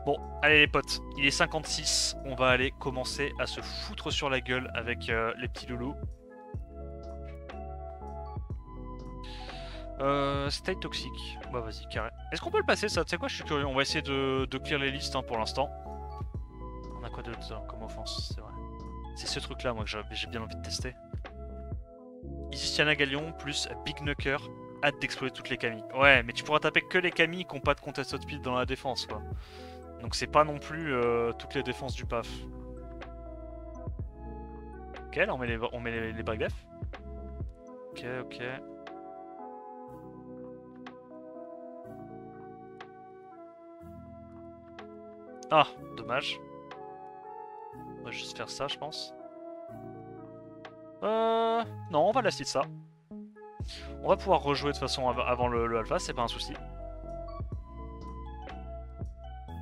Bon, allez les potes, il est 56, on va aller commencer à se foutre sur la gueule avec les petits loulous. Stay toxique. Bah vas-y, carré. Est-ce qu'on peut le passer ça? Tu sais quoi, je suis curieux. On va essayer de clear les listes pour l'instant. On a quoi d'autre comme offense? C'est vrai. C'est ce truc là, moi, que j'ai bien envie de tester. Isistiana Galion plus Big Knucker. Hâte d'exploser toutes les Camilles. Ouais, mais tu pourras taper que les Camilles qui n'ont pas de contest speed dans la défense, quoi. Donc c'est pas non plus toutes les défenses du PAF. Ok, là on met les break def. Ok, ok. Ah, dommage. On va juste faire ça, je pense. Non, on va laisser ça. On va pouvoir rejouer de toute façon avant le alpha, c'est pas un souci.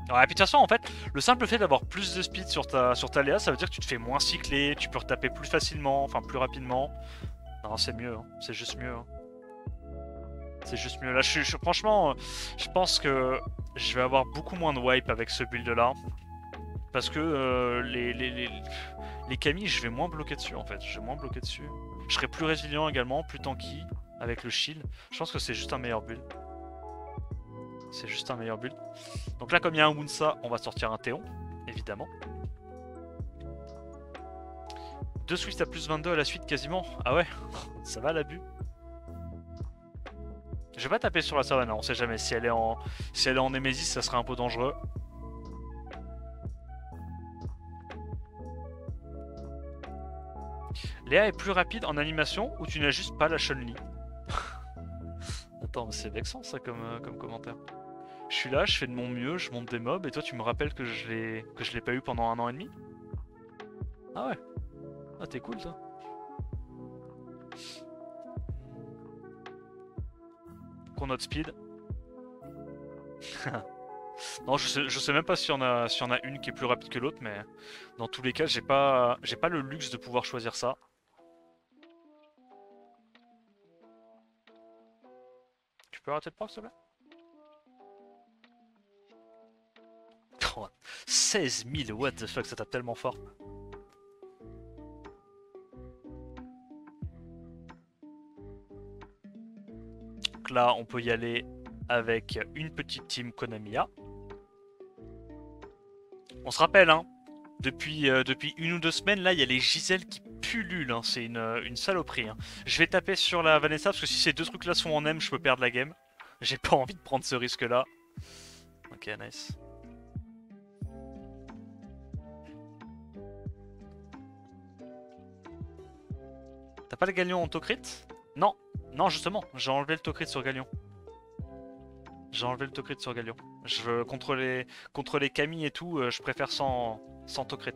Ouais, et puis de toute façon, en fait, le simple fait d'avoir plus de speed sur ta Léa, ça veut dire que tu te fais moins cycler, tu peux retaper plus facilement, enfin plus rapidement. Non, c'est mieux, hein. C'est juste mieux. Hein. C'est juste mieux. Là, franchement, je pense que je vais avoir beaucoup moins de wipe avec ce build-là. Parce que les Camille, je vais moins bloquer dessus, en fait. Je vais moins bloquer dessus. Je serai plus résilient également, plus tanky, avec le shield. Je pense que c'est juste un meilleur build. C'est juste un meilleur build. Donc là, comme il y a un Wunsa, on va sortir un Théon, évidemment. 2 Swift à plus 22 à la suite, quasiment. Ah ouais, ça va l'abus. Je vais pas taper sur la savane, on sait jamais. Si elle est en Nemesis, ça serait un peu dangereux. Léa est plus rapide en animation ou tu n'as juste pas la Chun-Li? Attends, mais c'est vexant ça comme commentaire. Je suis là, je fais de mon mieux, je monte des mobs et toi tu me rappelles que je l'ai pas eu pendant 1 an et demi? Ah ouais. Ah t'es cool toi. Qu'on note speed. Non, je sais même pas s'il y en a une qui est plus rapide que l'autre, mais dans tous les cas, j'ai pas le luxe de pouvoir choisir ça. Tu peux arrêter de proc, s'il te plaît? Oh, 16 000, what the fuck, ça tape tellement fort. Donc là, on peut y aller avec une petite team Konamiya. On se rappelle, hein, depuis 1 ou 2 semaines, là, il y a les Giselles qui pullulent, hein, c'est une saloperie. Hein. Je vais taper sur la Vanessa, parce que si ces deux trucs-là sont en M, je peux perdre la game. J'ai pas envie de prendre ce risque-là. Ok, nice. T'as pas le Galion en Tocrit? Non, non, justement, j'ai enlevé le Tocrit sur Galion. J'ai enlevé le Tocrit sur Galion. Je veux, contre les Camille et tout, je préfère sans Tocrit.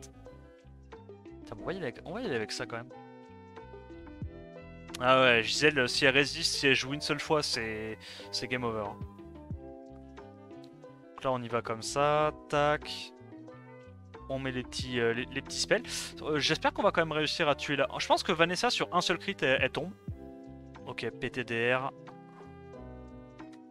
On va y aller avec ça quand même. Ah ouais, Giselle, si elle résiste, si elle joue une seule fois, c'est game over. Donc là, on y va comme ça, tac. On met les petits spells. J'espère qu'on va quand même réussir à tuer là. Je pense que Vanessa, sur un seul crit, elle tombe. Ok, PTDR.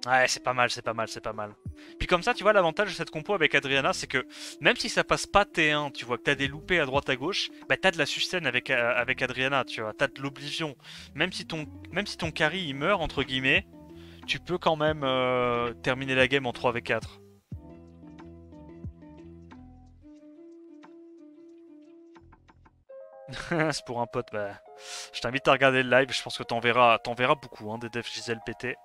Ouais, c'est pas mal, c'est pas mal, c'est pas mal. Puis comme ça, tu vois, l'avantage de cette compo avec Adriana, c'est que même si ça passe pas T1, tu vois que t'as des loupés à droite à gauche, bah t'as de la sustain avec Adriana, tu vois, t'as de l'oblivion. Même si ton carry il meurt, entre guillemets, tu peux quand même terminer la game en 3v4. C'est pour un pote, bah. Je t'invite à regarder le live, je pense que t'en verras beaucoup, hein, des devs Giselle PT.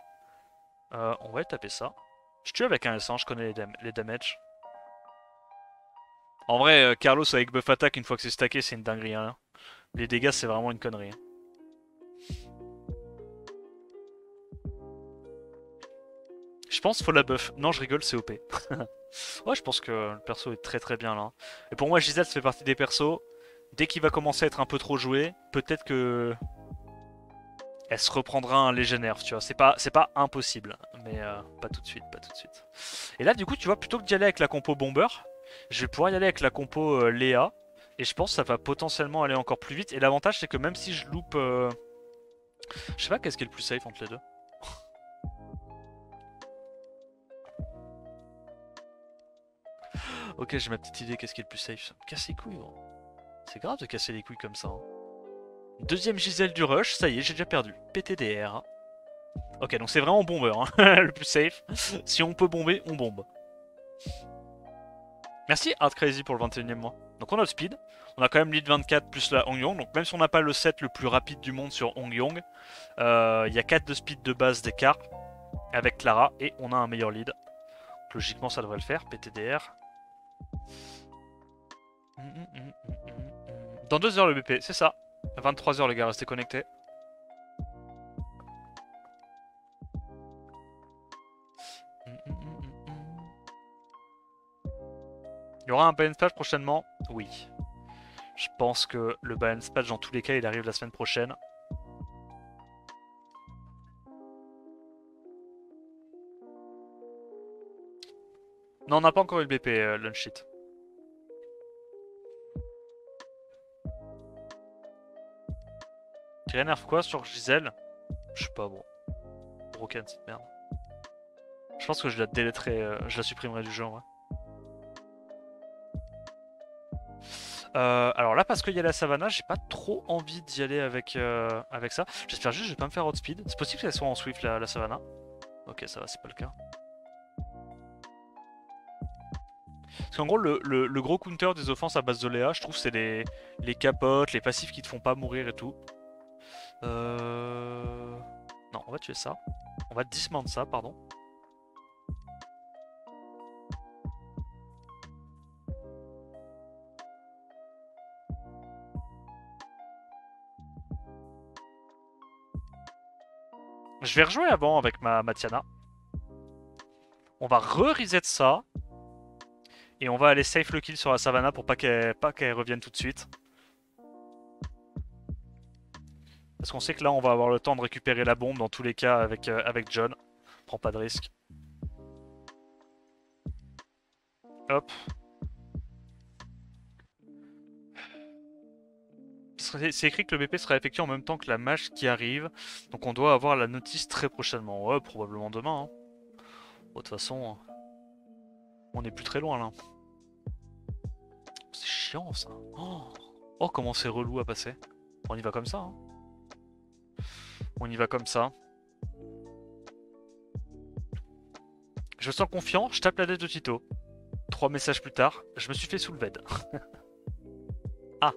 On va taper ça. Je tue avec un S1, je connais les damages. En vrai, Carlos avec buff attack, une fois que c'est stacké, c'est une dinguerie. Hein. Les dégâts, c'est vraiment une connerie. Hein. Je pense faut la buff. Non, je rigole, c'est OP. Ouais, je pense que le perso est très très bien là. Et pour moi, Giselle, ça fait partie des persos. Dès qu'il va commencer à être un peu trop joué, peut-être que elle se reprendra un léger nerf, tu vois. C'est pas impossible, mais pas tout de suite, pas tout de suite. Et là, du coup, tu vois, plutôt que d'y aller avec la compo Bomber, je vais pouvoir y aller avec la compo Léa. Et je pense que ça va potentiellement aller encore plus vite. Et l'avantage, c'est que même si je loupe... Je sais pas qu'est-ce qui est le plus safe entre les deux. Ok, j'ai ma petite idée, qu'est-ce qui est le plus safe? Casser les couilles, gros. C'est grave de casser les couilles comme ça. Hein. Deuxième Giselle du rush, ça y est, j'ai déjà perdu. PTDR. Ok, donc c'est vraiment bombeur, hein. Le plus safe. Si on peut bomber, on bombe. Merci Art Crazy pour le 21 e mois. Donc on a le speed, on a quand même lead 24 plus la Hong Yong, donc même si on n'a pas le set le plus rapide du monde sur Hong Yong, il y a 4 de speed de base d'écart avec Clara et on a un meilleur lead. Donc, logiquement ça devrait le faire, PTDR. Dans 2 heures le BP, c'est ça. 23 h les gars, restez connectés. Il y aura un balance patch prochainement? Oui. Je pense que le balance patch dans tous les cas il arrive la semaine prochaine. Non, on n'a pas encore eu le BP lunch sheet. Tu énerve quoi sur Giselle? Je sais pas, bon. Broken cette merde. Je pense que je la déletterai, je la supprimerai du jeu en vrai. Alors là, parce qu'il y a la savannah, j'ai pas trop envie d'y aller avec, avec ça. J'espère juste que je vais pas me faire outspeed. C'est possible qu'elle soit en swift la savannah. Ok, ça va, c'est pas le cas. Parce qu'en gros, le gros counter des offenses à base de Léa, je trouve, c'est les capotes, les passifs qui te font pas mourir et tout. Non, on va tuer ça. On va dismount ça, pardon. Je vais rejouer avant avec ma Tiana. On va re-reset ça. Et on va aller safe le kill sur la savannah pour pas qu'elle revienne tout de suite. Parce qu'on sait que là on va avoir le temps de récupérer la bombe dans tous les cas avec John. Prends pas de risque. Hop. C'est écrit que le BP sera effectué en même temps que la match qui arrive. Donc on doit avoir la notice très prochainement. Ouais, probablement demain. Hein. Bon, de toute façon, on est plus très loin là. C'est chiant ça. Oh, comment c'est relou à passer. On y va comme ça. Hein. On y va comme ça. Je me sens confiant, je tape la tête de Tito. 3 messages plus tard, je me suis fait soulever. Ah.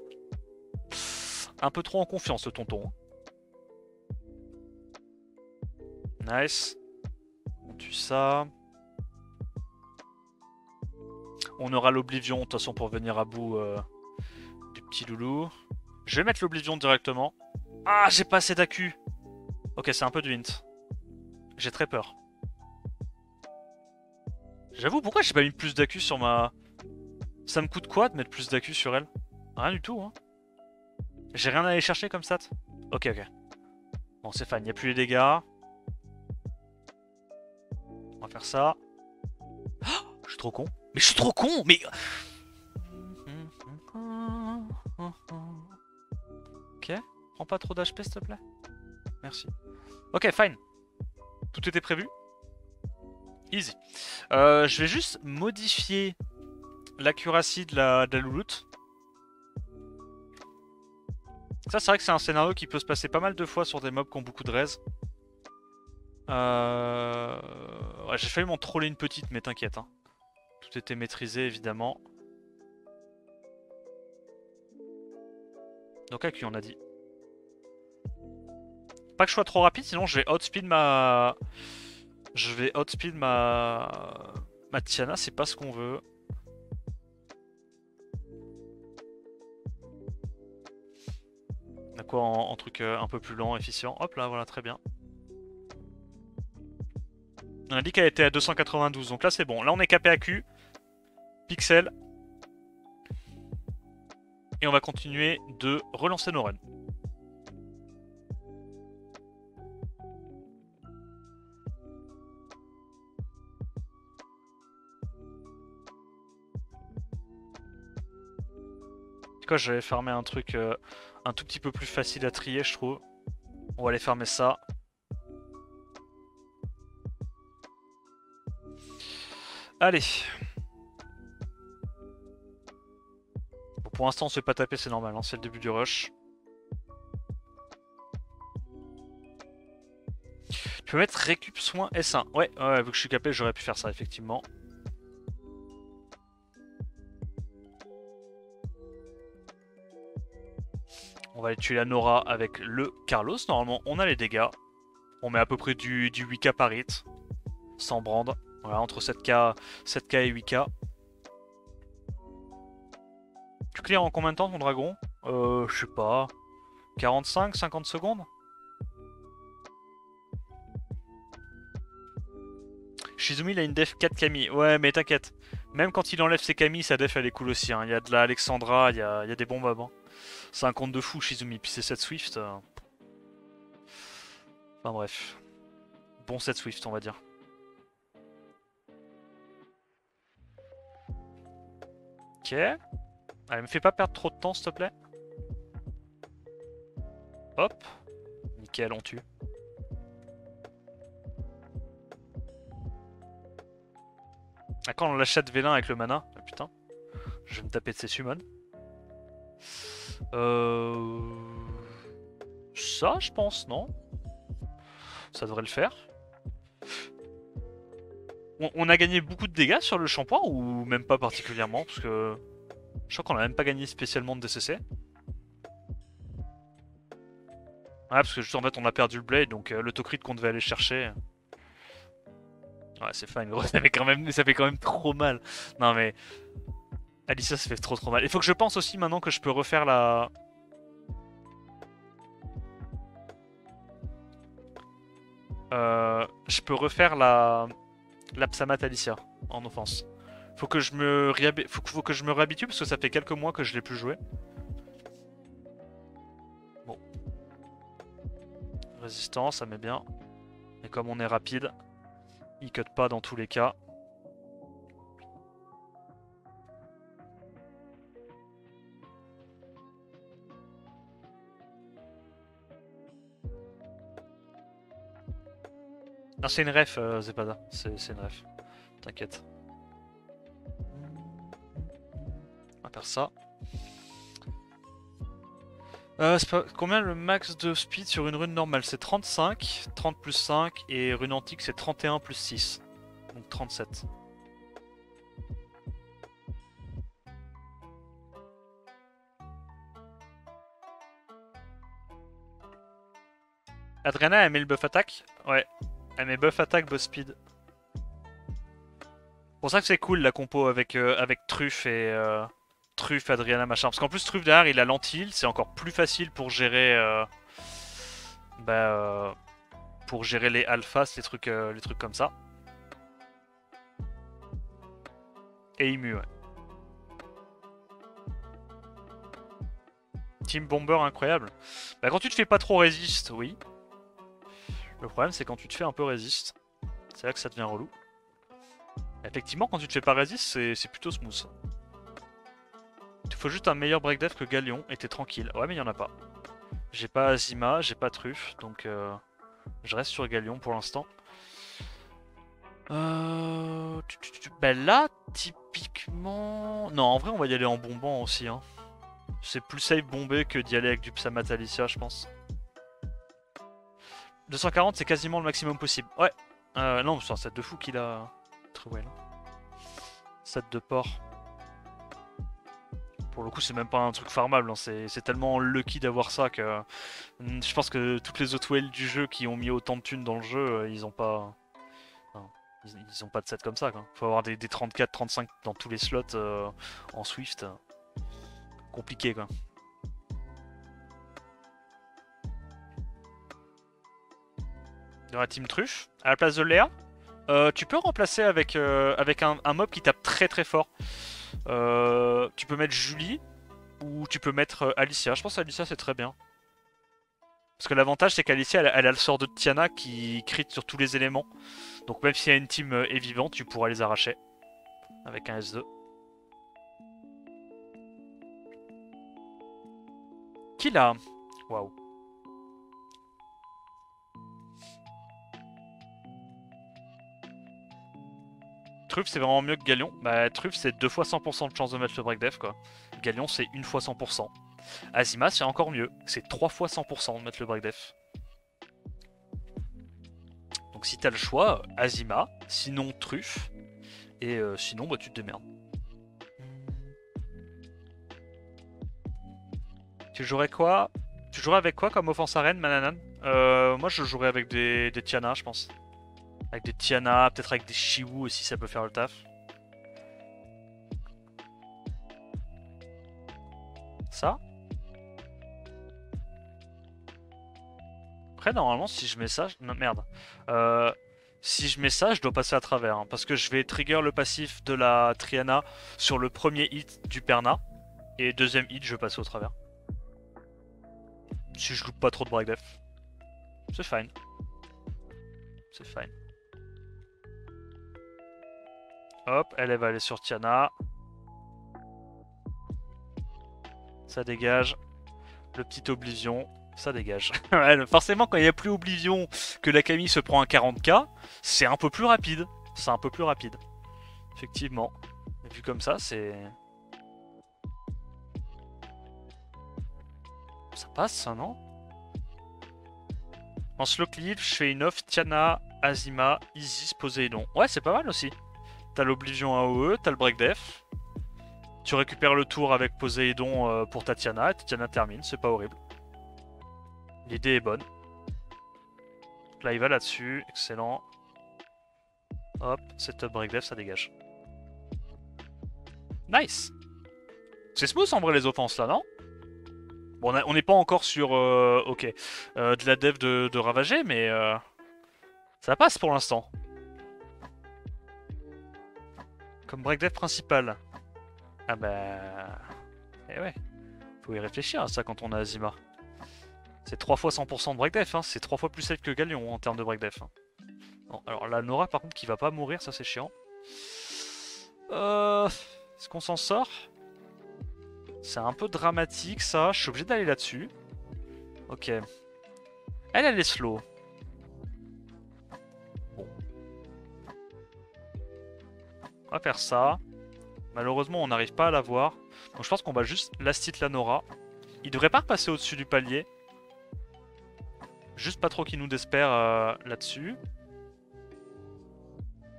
Un peu trop en confiance le tonton. Nice. On tue ça. On aura l'Oblivion, de toute façon, pour venir à bout du petit loulou. Je vais mettre l'Oblivion directement. Ah, j'ai pas assez d'accu. Ok, c'est un peu de hint. J'ai très peur. J'avoue, pourquoi j'ai pas mis plus d'accu sur ma... Ça me coûte quoi de mettre plus d'accu sur elle? Rien du tout, hein. J'ai rien à aller chercher comme stat. Ok, ok. Bon, c'est fine, il a plus les dégâts. On va faire ça. Oh, je suis trop con. Mais je suis trop con. Mais... Ok. Prends pas trop d'HP, s'il te plaît. Merci. Ok, fine. Tout était prévu. Easy. Je vais juste modifier l'accuracy de la louloute. Ça, c'est vrai que c'est un scénario qui peut se passer pas mal de fois sur des mobs qui ont beaucoup de res. Ouais, j'ai failli m'en troller une petite, mais t'inquiète. Hein. Tout était maîtrisé, évidemment. Donc, à qui on a dit? Pas que je sois trop rapide, sinon je vais outspeed ma... Je vais outspeed ma... Ma Tiana, c'est pas ce qu'on veut. On a quoi en truc un peu plus lent, efficient? Hop là, voilà, très bien. On a dit qu'elle était à 292, donc là c'est bon. Là on est capé à Q. Pixel. Et on va continuer de relancer nos runs. En tout cas, j'avais farmé un truc un tout petit peu plus facile à trier, je trouve. On va aller farmer ça. Allez. pour l'instant on se fait pas taper, c'est normal, hein, c'est le début du rush. Tu peux mettre récup soin S1. Ouais, ouais, vu que je suis capé, j'aurais pu faire ça effectivement. On va aller tuer la Nora avec le Carlos. Normalement, on a les dégâts. On met à peu près du 8k par hit. Sans brand. Voilà, entre 7k et 8k. Tu clears en combien de temps ton dragon? Je sais pas. 45, 50 secondes? Shizumi il a une def 4 Kami. Ouais, mais t'inquiète. Même quand il enlève ses Kami, sa def elle est cool aussi. Hein. Il y a de la Alexandra, il y a des bons mobs. Hein. C'est un compte de fou Shizumi. Puis c'est 7 Swift. Enfin bref. Bon 7 Swift, on va dire. Ok. Allez, me fais pas perdre trop de temps, s'il te plaît. Hop. Nickel, on tue. Ah, quand on l'achète Vélin avec le mana. Ah, putain. Je vais me taper de ses summons. Ça, je pense, non? Ça devrait le faire. On a gagné beaucoup de dégâts sur le shampoing ou même pas particulièrement? Parce que je crois qu'on a même pas gagné spécialement de DCC. Ouais, parce que juste en fait on a perdu le blade, donc l'autocrit qu'on devait aller chercher. Ouais, c'est fine, gros, ça fait quand même trop mal. Non mais. Alicia, ça fait trop mal. Il faut que je pense aussi maintenant que je peux refaire la. Je peux refaire la Psamat Alicia en offense. Faut que je me faut que je me réhabitue parce que ça fait quelques mois que je l'ai plus joué. Bon. Résistance, ça met bien. Et comme on est rapide, il cut pas dans tous les cas. Non, c'est une ref, Zepada. C'est une ref. T'inquiète. On va faire ça. Combien le max de speed sur une rune normale? C'est 35, 30 plus 5, et rune antique c'est 31 plus 6. Donc 37. Adriana, elle met le buff attaque? Ouais. Elle met buff attaque, buff speed. C'est pour ça que c'est cool la compo avec Truffe et Truffe, Adriana, machin. Parce qu'en plus, Truffe derrière, il a l'anti-heal, c'est encore plus facile bah, pour gérer les alphas, les trucs comme ça. Et Imu, ouais. Team Bomber incroyable. Bah, quand tu te fais pas trop résiste, oui. Le problème, c'est quand tu te fais un peu résiste. C'est là que ça devient relou. Effectivement, quand tu te fais pas résiste, c'est plutôt smooth. Il te faut juste un meilleur break death que Galion et t'es tranquille. Ouais, mais il y en a pas. J'ai pas Azima, j'ai pas Truffe, donc je reste sur Galion pour l'instant. Bah là, typiquement... Non, en vrai, on va y aller en bombant aussi. Hein. C'est plus safe bomber que d'y aller avec du Psamat Alicia, je pense. 240, c'est quasiment le maximum possible. Ouais. Non, c'est un set de fou qu'il a trouvé là. Set de port. Pour le coup, c'est même pas un truc farmable. Hein. C'est tellement lucky d'avoir ça que je pense que toutes les autres whales du jeu qui ont mis autant de thunes dans le jeu, ils ont pas. Enfin, ils ont pas de set comme ça. Quoi. Faut avoir des 34, 35 dans tous les slots en Swift. Compliqué quoi. Dans la team truffe, à la place de Léa, tu peux remplacer avec un mob qui tape très très fort. Tu peux mettre Julie ou tu peux mettre Alicia. Je pense que Alicia c'est très bien. Parce que l'avantage c'est qu'Alicia elle a le sort de Tiana qui crit sur tous les éléments. Donc même si y a une team est vivante, tu pourras les arracher. Avec un S2. Qui l'a? Waouh. Truffe c'est vraiment mieux que Galion. Bah Truffe c'est 2 fois 100% de chance de mettre le break def quoi. Galion c'est 1 fois 100%. Azima c'est encore mieux, c'est 3 fois 100% de mettre le break def. Donc si t'as le choix, Azima, sinon Truffe, et sinon bah tu te démerdes. Tu jouerais quoi? Tu jouerais avec quoi comme offense arène, Mananan? Moi je jouerais avec des Tiana je pense. Avec des Tiana, peut-être avec des Shiwu aussi ça peut faire le taf. Ça? Après normalement si je mets ça... Non merde. Si je mets ça je dois passer à travers. Hein, parce que je vais trigger le passif de la Triana sur le premier hit du Perna. Et deuxième hit je vais passer au travers. Si je loupe pas trop de break def. C'est fine. C'est fine. Hop, elle va aller sur Tiana. Ça dégage. Le petit Oblivion, ça dégage. Forcément, quand il n'y a plus Oblivion, que la Camille se prend un 40k, c'est un peu plus rapide. C'est un peu plus rapide. Effectivement. Vu comme ça, c'est... Ça passe, ça, non? En slow clip, je fais une off Tiana, Azima, Isis, Poséidon. Ouais, c'est pas mal aussi. T'as l'Oblivion AOE, t'as le break def. Tu récupères le tour avec Poséidon pour Tatiana, et Tatiana termine, c'est pas horrible. L'idée est bonne. Là, il va là-dessus, excellent. Hop, setup break def, ça dégage. Nice! C'est smooth en vrai les offenses là, non? Bon, on n'est pas encore sur ok, de la dev de ravager, mais ça passe pour l'instant. Comme break dev principal. Ah bah... Eh ouais, faut y réfléchir à ça quand on a Azima. C'est 3 fois 100% de break def, hein. C'est 3 fois plus safe que Galion en termes de break def. Hein. Bon, alors la Nora par contre qui va pas mourir, ça c'est chiant. Est-ce qu'on s'en sort? C'est un peu dramatique ça, je suis obligé d'aller là-dessus. Ok. Elle est slow. Bon. On va faire ça. Malheureusement on n'arrive pas à la voir. Donc je pense qu'on va juste last hit la Nora. Il devrait pas repasser au-dessus du palier. Juste pas trop qu'il nous despère là-dessus.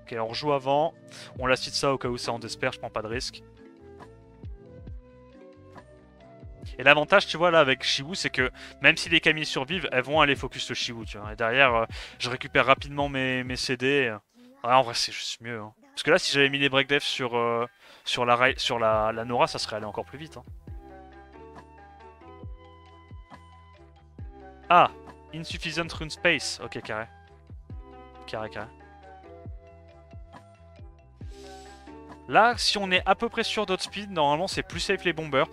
Ok, on rejoue avant. On last hit ça au cas où ça en despère, je prends pas de risque. Et l'avantage, tu vois, là, avec Shiwu, c'est que même si les Camille survivent, elles vont aller focus le Shiwu, tu vois. Et derrière, je récupère rapidement mes CD. Ouais, en vrai, c'est juste mieux. Hein. Parce que là, si j'avais mis les break def sur la Nora, ça serait allé encore plus vite. Hein. Ah, insufficient rune space. Ok, carré. Carré. Là, si on est à peu près sûr d'outspeed, normalement, c'est plus safe les bombers.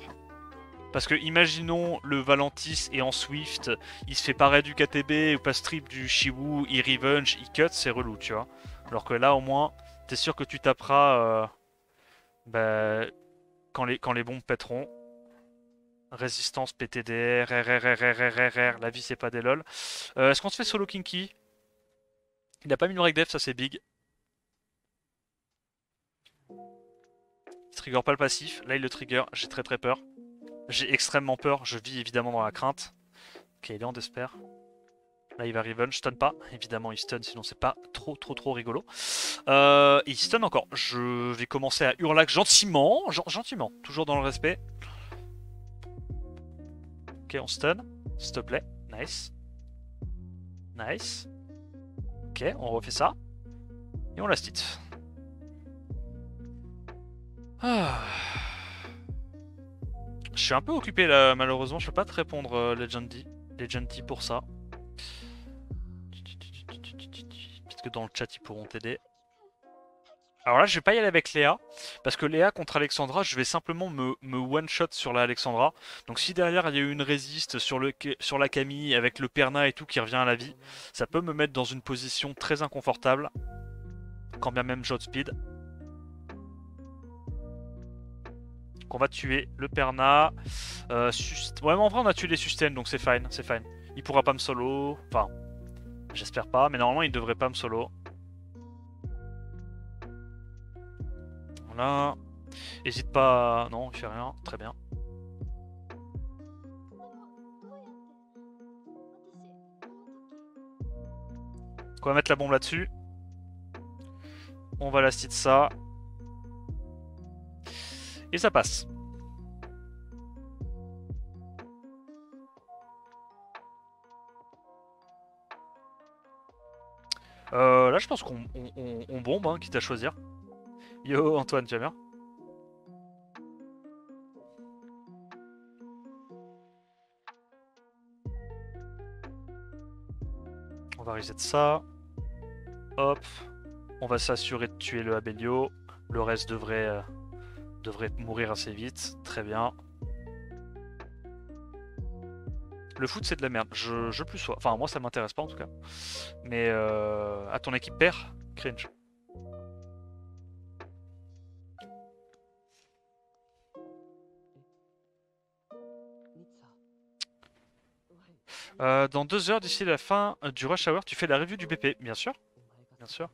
Parce que imaginons le Valentis et en Swift, il se fait pareil du KTB ou pas strip du Shiwu, il revenge, il cut, c'est relou, tu vois. Alors que là, au moins, t'es sûr que tu taperas quand les bombes pèteront. Résistance, PTDR, RRRRRR, la vie c'est pas des lol. Est-ce qu'on se fait solo Kinky? Il a pas mis le reg def, ça c'est big. Il trigger pas le passif, là il le trigger, j'ai très peur. J'ai extrêmement peur, je vis évidemment dans la crainte. Ok, il est en despair. Là il va revenge, stun pas. Évidemment il stun, sinon c'est pas trop rigolo. Il stun encore. Je vais commencer à hurlac gentiment. Gentiment, toujours dans le respect. Ok, on stun. S'il te plaît. Nice. Nice. Ok, on refait ça. Et on last hit. Ah. Je suis un peu occupé là, malheureusement, je peux pas te répondre Legendy pour ça. Peut-être que dans le chat ils pourront t'aider. Alors là je vais pas y aller avec Léa, parce que Léa contre Alexandra, je vais simplement me one-shot sur la Alexandra. Donc si derrière il y a eu une résiste sur la Camille avec le Perna et tout qui revient à la vie, ça peut me mettre dans une position très inconfortable, quand bien même j'outspeed. On va tuer le Perna. Ouais, mais en vrai, on a tué les sustains, donc c'est fine, c'est fine. Il pourra pas me solo. Enfin, j'espère pas, mais normalement, il devrait pas me solo. Voilà. Hésite pas... Non, il fait rien. Très bien. On va mettre la bombe là-dessus. On va la de ça. Et ça passe. Là, je pense qu'on bombe, hein, quitte à choisir. Yo, Antoine, tu vas bien? On va reset ça. Hop. On va s'assurer de tuer le Abelio. Le reste devrait mourir assez vite. Très bien. Le foot, c'est de la merde. Je plus sois. Enfin, moi, ça m'intéresse pas en tout cas. Mais à ton équipe perd, cringe. Dans 2 heures d'ici la fin du rush hour, tu fais la review du BP, bien sûr. Bien sûr.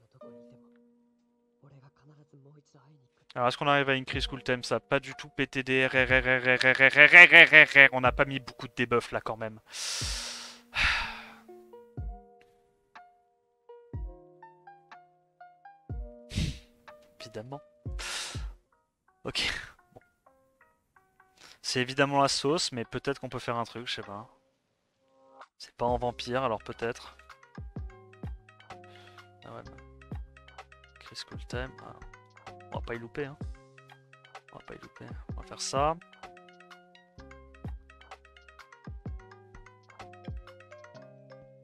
Alors, est-ce qu'on arrive à increase cool time? Ça pas du tout PTD. On n'a pas mis beaucoup de debuff là quand même. Évidemment. Ok. Bon. C'est évidemment la sauce, mais peut-être qu'on peut faire un truc, je sais pas. C'est pas en vampire, alors peut-être. Ah ouais, bah. Increase cool time. Ah. On va pas y louper, hein. On va pas y louper. On va faire ça.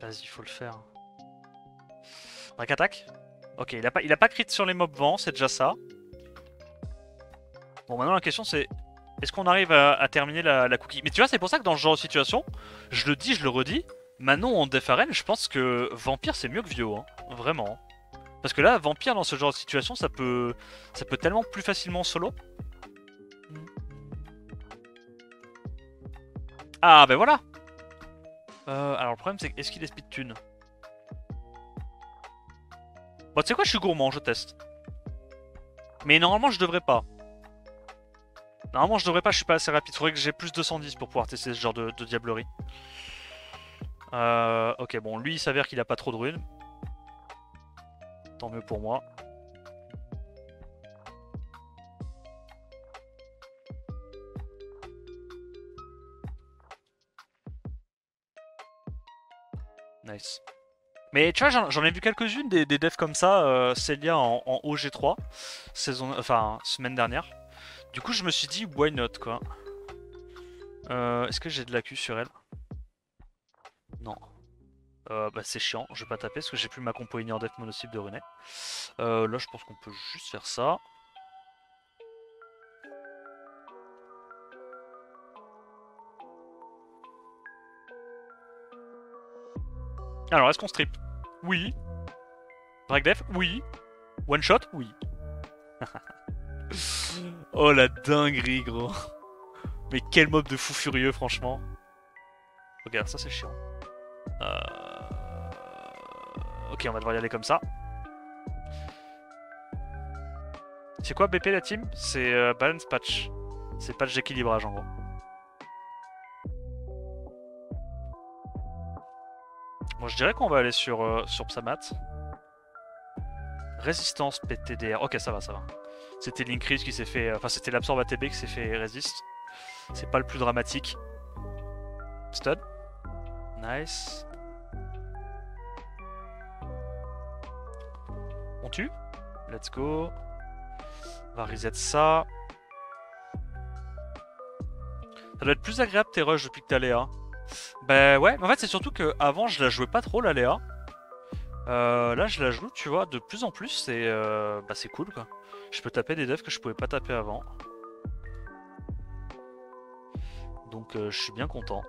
Vas-y, faut le faire. Break attaque. Ok, il a pas crit sur les mobs vent, c'est déjà ça. Bon, maintenant la question c'est... Est-ce qu'on arrive à terminer la cookie? Mais tu vois, c'est pour ça que dans ce genre de situation, je le dis, je le redis, Manon en def arène, je pense que Vampire c'est mieux que Vio, hein. Vraiment. Parce que là, Vampire dans ce genre de situation, ça peut tellement plus facilement solo. Ah, ben voilà. Alors le problème c'est est-ce qu'il est speed thune? Bon, tu sais quoi, je suis gourmand, je teste. Mais normalement, je devrais pas. Normalement, je devrais pas, je suis pas assez rapide. Faudrait que j'ai plus de 210 pour pouvoir tester ce genre de diablerie. Ok, bon, lui, il s'avère qu'il a pas trop de runes. Tant mieux pour moi. Nice. Mais tu vois, j'en ai vu quelques-unes des devs comme ça, Celia en OG3, semaine dernière. Du coup, je me suis dit, why not, quoi. Est-ce que j'ai de l'accu sur elle? Non. Bah c'est chiant, je vais pas taper parce que j'ai plus ma compo ignore def monocycle de René. Là, je pense qu'on peut juste faire ça. Alors, est-ce qu'on strip? Oui. Break def? Oui. One shot? Oui. Oh la dinguerie, gros. Mais quel mob de fou furieux, franchement. Regarde, ça c'est chiant. Ok, on va devoir y aller comme ça. C'est quoi BP la team? C'est balance patch. C'est patch d'équilibrage en gros. Bon, je dirais qu'on va aller sur Psamat. Résistance PTDR. Ok, ça va, ça va. C'était l'Increase qui s'est fait... Enfin, c'était l'Absorb ATB qui s'est fait résiste. C'est pas le plus dramatique. Stud. Nice. On tue. Let's go. On va reset ça. Ça doit être plus agréable tes rushs depuis que t'as Léa. Bah ouais, en fait c'est surtout que avant je la jouais pas trop la Léa. Là je la joue, tu vois, de plus en plus et bah c'est cool quoi. Je peux taper des devs que je pouvais pas taper avant. Donc je suis bien content.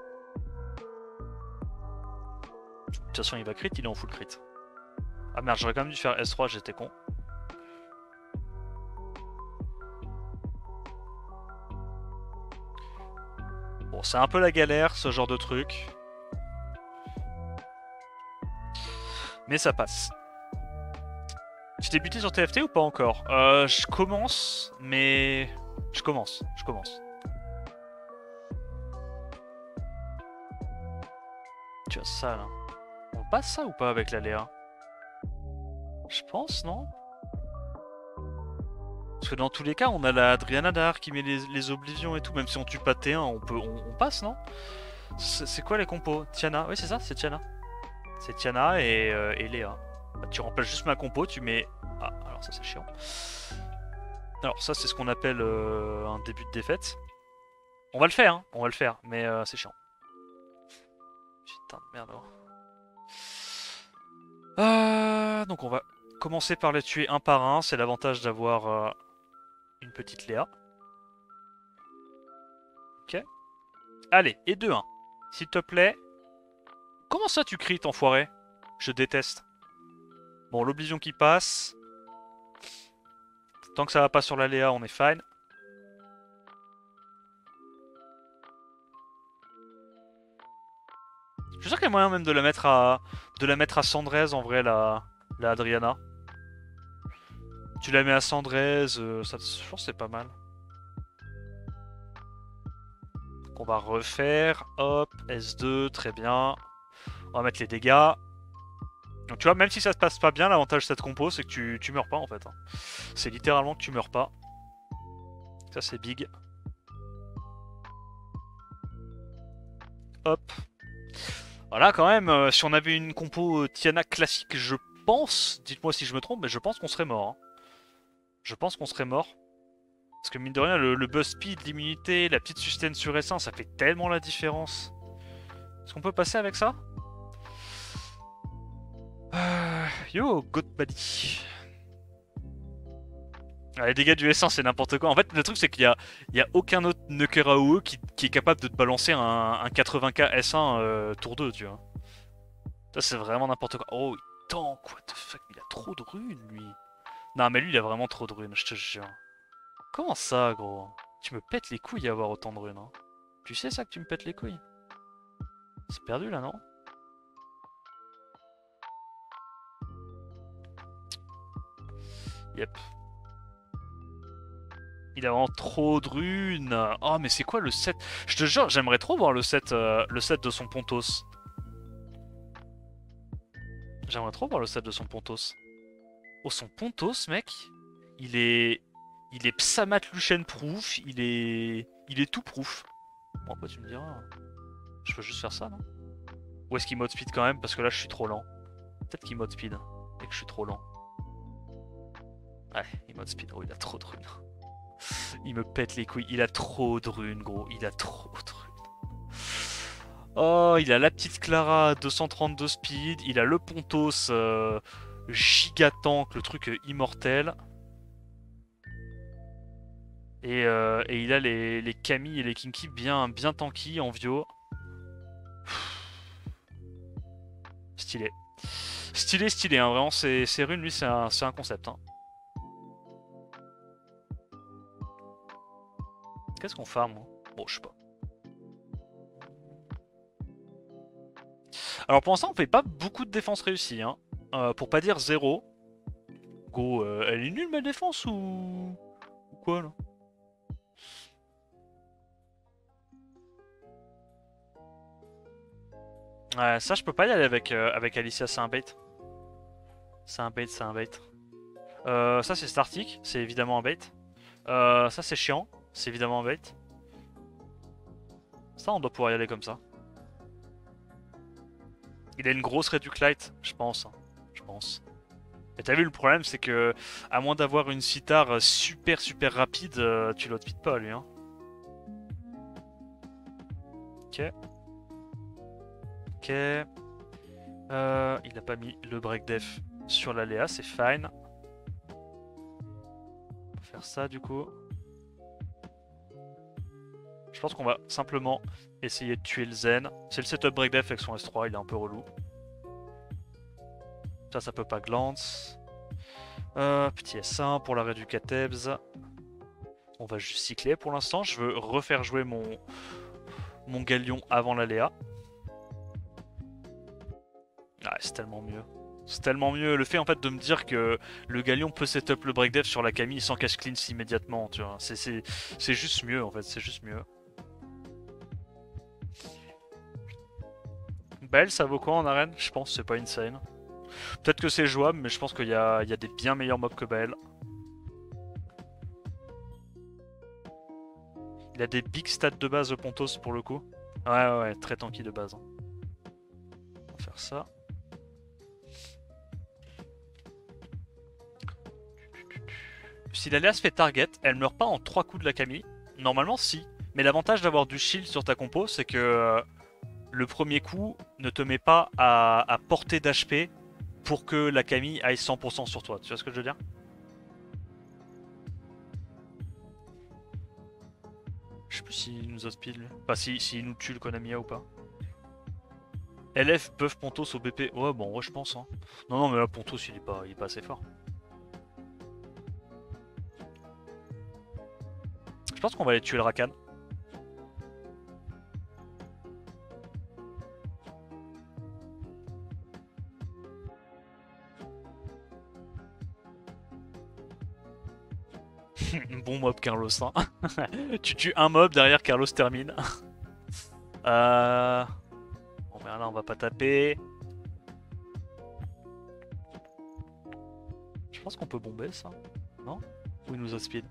De toute façon il va crit, il est en full crit. Ah merde, j'aurais quand même dû faire S3, j'étais con. Bon, c'est un peu la galère ce genre de truc. Mais ça passe. débuté sur TFT ou pas encore? Je commence, mais... Je commence. Tu as ça, là. On passe ça ou pas avec la Léa? Je pense, non? Parce que dans tous les cas, on a la Adriana derrière qui met les oblivions et tout. Même si on tue pas T1, on passe, non? C'est quoi les compos? Tiana? Oui, c'est ça, c'est Tiana. C'est Tiana et Léa. Bah, tu remplaces juste ma compo, tu mets... Ah, alors ça c'est chiant. Alors ça c'est ce qu'on appelle un début de défaite. On va le faire, hein, on va le faire, mais c'est chiant. Putain de merde. Donc on va commencer par les tuer un par un, c'est l'avantage d'avoir une petite Léa. Ok. Allez, et 2-1. S'il te plaît. Comment ça tu cries, enfoiré? Je déteste. Bon, l'oblivion qui passe. Tant que ça va pas sur la Léa, on est fine. Je suis sûr qu'il y a moyen même de la mettre à Cendrez en vrai, la Adriana. Tu la mets à Cendrez, ça, je pense que c'est pas mal. Donc on va refaire, hop, S2, très bien. On va mettre les dégâts. Donc tu vois, même si ça se passe pas bien, l'avantage de cette compo, c'est que tu meurs pas en fait. C'est littéralement que tu meurs pas. Ça c'est big. Hop. Voilà, quand même, si on avait une compo Tiana classique, je pense, dites-moi si je me trompe, mais je pense qu'on serait mort. Hein. Je pense qu'on serait mort. Parce que mine de rien, le buzz speed, l'immunité, la petite sustain sur S1, ça fait tellement la différence. Est-ce qu'on peut passer avec ça? Yo, God Buddy. Ah, les dégâts du S1, c'est n'importe quoi. En fait, le truc, c'est qu'il y a aucun autre Nuker AOE qui est capable de te balancer un 80k S1 tour 2, tu vois. Ça, c'est vraiment n'importe quoi. Oh, il tank, what the fuck, il a trop de runes, lui. Non, mais lui, il a vraiment trop de runes, je te jure. Comment ça, gros? Tu me pètes les couilles à avoir autant de runes, hein. Tu sais ça que tu me pètes les couilles? C'est perdu, là, non? Yep. Il a vraiment trop de runes. Oh, mais c'est quoi le set? Je te jure, j'aimerais trop voir le set de son Pontos. J'aimerais trop voir le set de son Pontos. Oh, son Pontos, mec, il est Psamat Luchen proof, il est tout proof. Bon, après, tu me diras, je peux juste faire ça, non? Ou est-ce qu'il mode speed quand même? Parce que là, je suis trop lent. Peut-être qu'il mode speed, et que je suis trop lent. Ouais, il mode speed. Oh, il a trop de runes. Il me pète les couilles. Il a trop de runes, gros. Il a trop de runes. Oh, il a la petite Clara à 232 speed. Il a le Pontos giga tank, le truc immortel. Et il a les Camille et les Kinky bien tanky en Vio. Stylé. Stylé, hein. Vraiment, ces runes, lui, c'est un concept. Hein. Qu'est-ce qu'on farm, moi? Bon, je sais pas. Alors pour l'instant, on fait pas beaucoup de défense réussie. Hein. Pour pas dire zéro. Go, elle est nulle ma défense ou quoi là? Ouais, ça je peux pas y aller avec Alicia, c'est un bait. C'est un bait. Ça c'est Startic, c'est évidemment un bait. Ça c'est chiant, c'est évidemment un bait. Ça on doit pouvoir y aller comme ça. Il a une grosse Reduc Light, je pense. Je pense. Et t'as vu le problème c'est que à moins d'avoir une sitar super rapide, tu l'outfit pas lui hein. Ok. Ok. Il a pas mis le break def sur la Léa, c'est fine. On va faire ça du coup. Je pense qu'on va simplement essayer de tuer le Zen. C'est le setup break def avec son S3, il est un peu relou. Ça peut pas glance. Petit S1 pour l'arrêt du Katebs. On va juste cycler pour l'instant. Je veux refaire jouer mon Galion avant la Léa. Ah, c'est tellement mieux. C'est tellement mieux. Le fait en fait de me dire que le Galion peut setup le breakdev sur la Camille sans cash clean immédiatement, tu vois. C'est juste mieux en fait, c'est juste mieux. Belle, ça vaut quoi en arène? Je pense que c'est pas insane. Peut-être que c'est jouable, mais je pense qu'il y a des bien meilleurs mobs que Belle. Il a des big stats de base de Pontos pour le coup. Ouais, très tanky de base. On va faire ça. Si l'alias fait target, elle meurt pas en 3 coups de la Camille. Normalement, si. Mais l'avantage d'avoir du shield sur ta compo, c'est que le premier coup ne te met pas à portée d'HP pour que la Camille aille 100% sur toi. Tu vois ce que je veux dire? Je sais plus s'il nous outspeed. Enfin, s'il nous tue le Konamiya ou pas. LF buff Pontos au BP. Ouais, bon, ouais, je pense. Hein. Non, mais là, Pontos, il est pas assez fort. Je pense qu'on va aller tuer le Rakan. Bon mob, Carlos. Hein. Tu tues un mob, derrière Carlos termine. Bon, ben là, on va pas taper. Je pense qu'on peut bomber ça. Non? Ou il nous outspeed?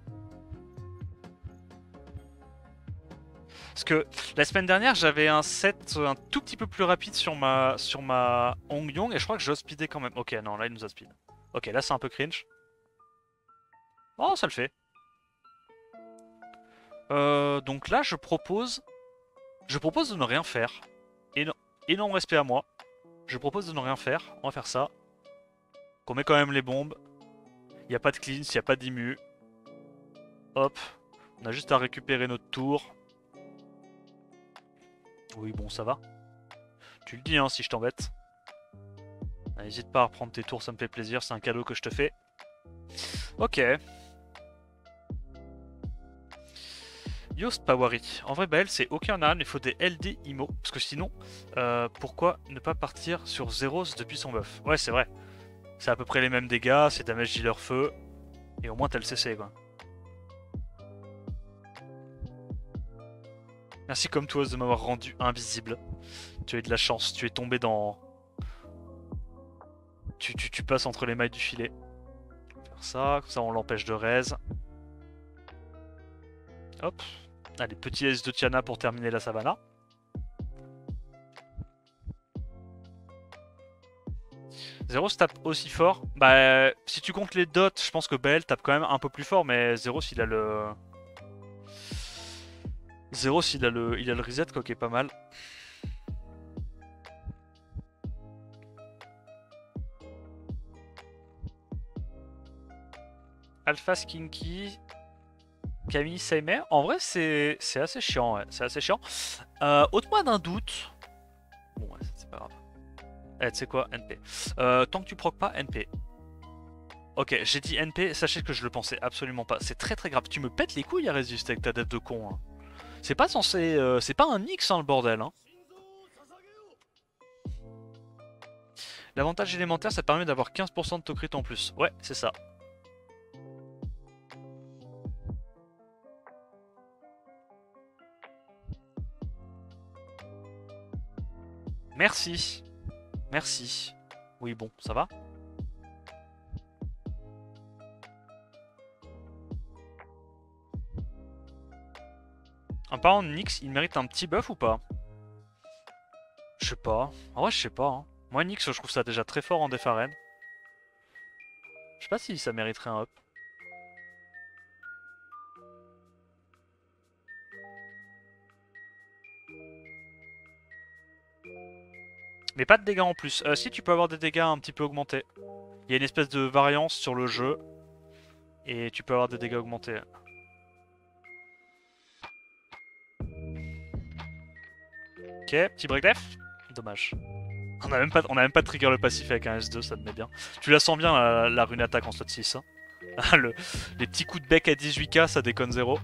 Parce que la semaine dernière, j'avais un set un tout petit peu plus rapide sur ma Hongyong et je crois que j'ai speedé quand même. Ok, non, là il nous a speed. Ok, là c'est un peu cringe. Oh, ça le fait. Donc là, je propose de ne rien faire. Énorme respect à moi. Je propose de ne rien faire. On va faire ça. Qu'on met quand même les bombes. Il n'y a pas de cleanse, il n'y a pas d'immu. Hop. On a juste à récupérer notre tour. Oui, bon, ça va. Tu le dis, hein, si je t'embête. N'hésite pas à reprendre tes tours, ça me fait plaisir. C'est un cadeau que je te fais. Ok. Yost Pawari. En vrai, Bael, c'est ok en arène, il faut des LD IMO. Parce que sinon, pourquoi ne pas partir sur Zeros depuis son buff? Ouais, c'est vrai. C'est à peu près les mêmes dégâts, c'est damage dealer feu. Et au moins, t'as le CC, quoi. Merci comme toi de m'avoir rendu invisible. Tu as eu de la chance, tu es tombé dans... Tu passes entre les mailles du filet. Faire ça, comme ça on l'empêche de raise. Hop. Allez, petit S de Tiana pour terminer la savannah. Zeros tape aussi fort. Bah, si tu comptes les dots, je pense que BL tape quand même un peu plus fort, mais Zeros il a le... Zeros il a le reset quoi qui est pas mal. Alpha Skinky, Camille Seimer. En vrai c'est assez chiant, ouais. C'est assez chiant. Ôte-moi d'un doute. Bon ouais, c'est pas grave. Eh, tu sais quoi, NP. Tant que tu procs pas, NP. Ok, j'ai dit NP, sachez que je le pensais absolument pas. C'est très très grave. Tu me pètes les couilles à résister avec ta dette de con. Hein. C'est pas censé... c'est pas un X, hein, le bordel. Hein. L'avantage élémentaire, ça permet d'avoir 15% de taux en plus. Ouais, c'est ça. Merci. Merci. Oui, bon, ça va. En parlant de Nyx, il mérite un petit buff ou pas? Je sais pas. En vrai, je sais pas. Hein. Moi, Nyx, je trouve ça déjà très fort en def arène. Je sais pas si ça mériterait un up. Mais pas de dégâts en plus. Si, tu peux avoir des dégâts un petit peu augmentés. Il y a une espèce de variance sur le jeu. Et tu peux avoir des dégâts augmentés. Ok, petit break def. Dommage. On a même pas de trigger le passif avec un S2, ça te met bien. Tu la sens bien la rune attaque en slot 6. Hein. Les petits coups de bec à 18k, ça déconne zéro.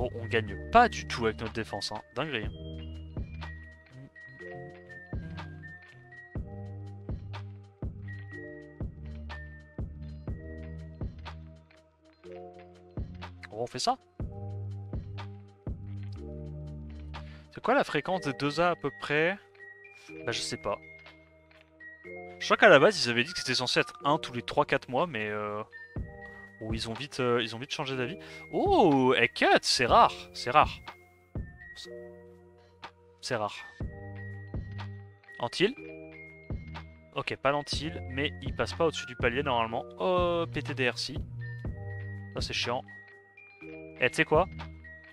Bon, on gagne pas du tout avec notre défense, hein. Dinguerie. Bon, on fait ça. C'est quoi la fréquence des 2A à peu près? Bah je sais pas. Je crois qu'à la base ils avaient dit que c'était censé être un tous les 3-4 mois, mais oh, ils ont vite changé d'avis. Oh, elle cut, c'est rare, c'est rare. C'est rare. Antil. Ok, pas l'antil, mais il passe pas au-dessus du palier normalement. Oh, PTDRC. Ça c'est chiant. Eh, tu sais quoi?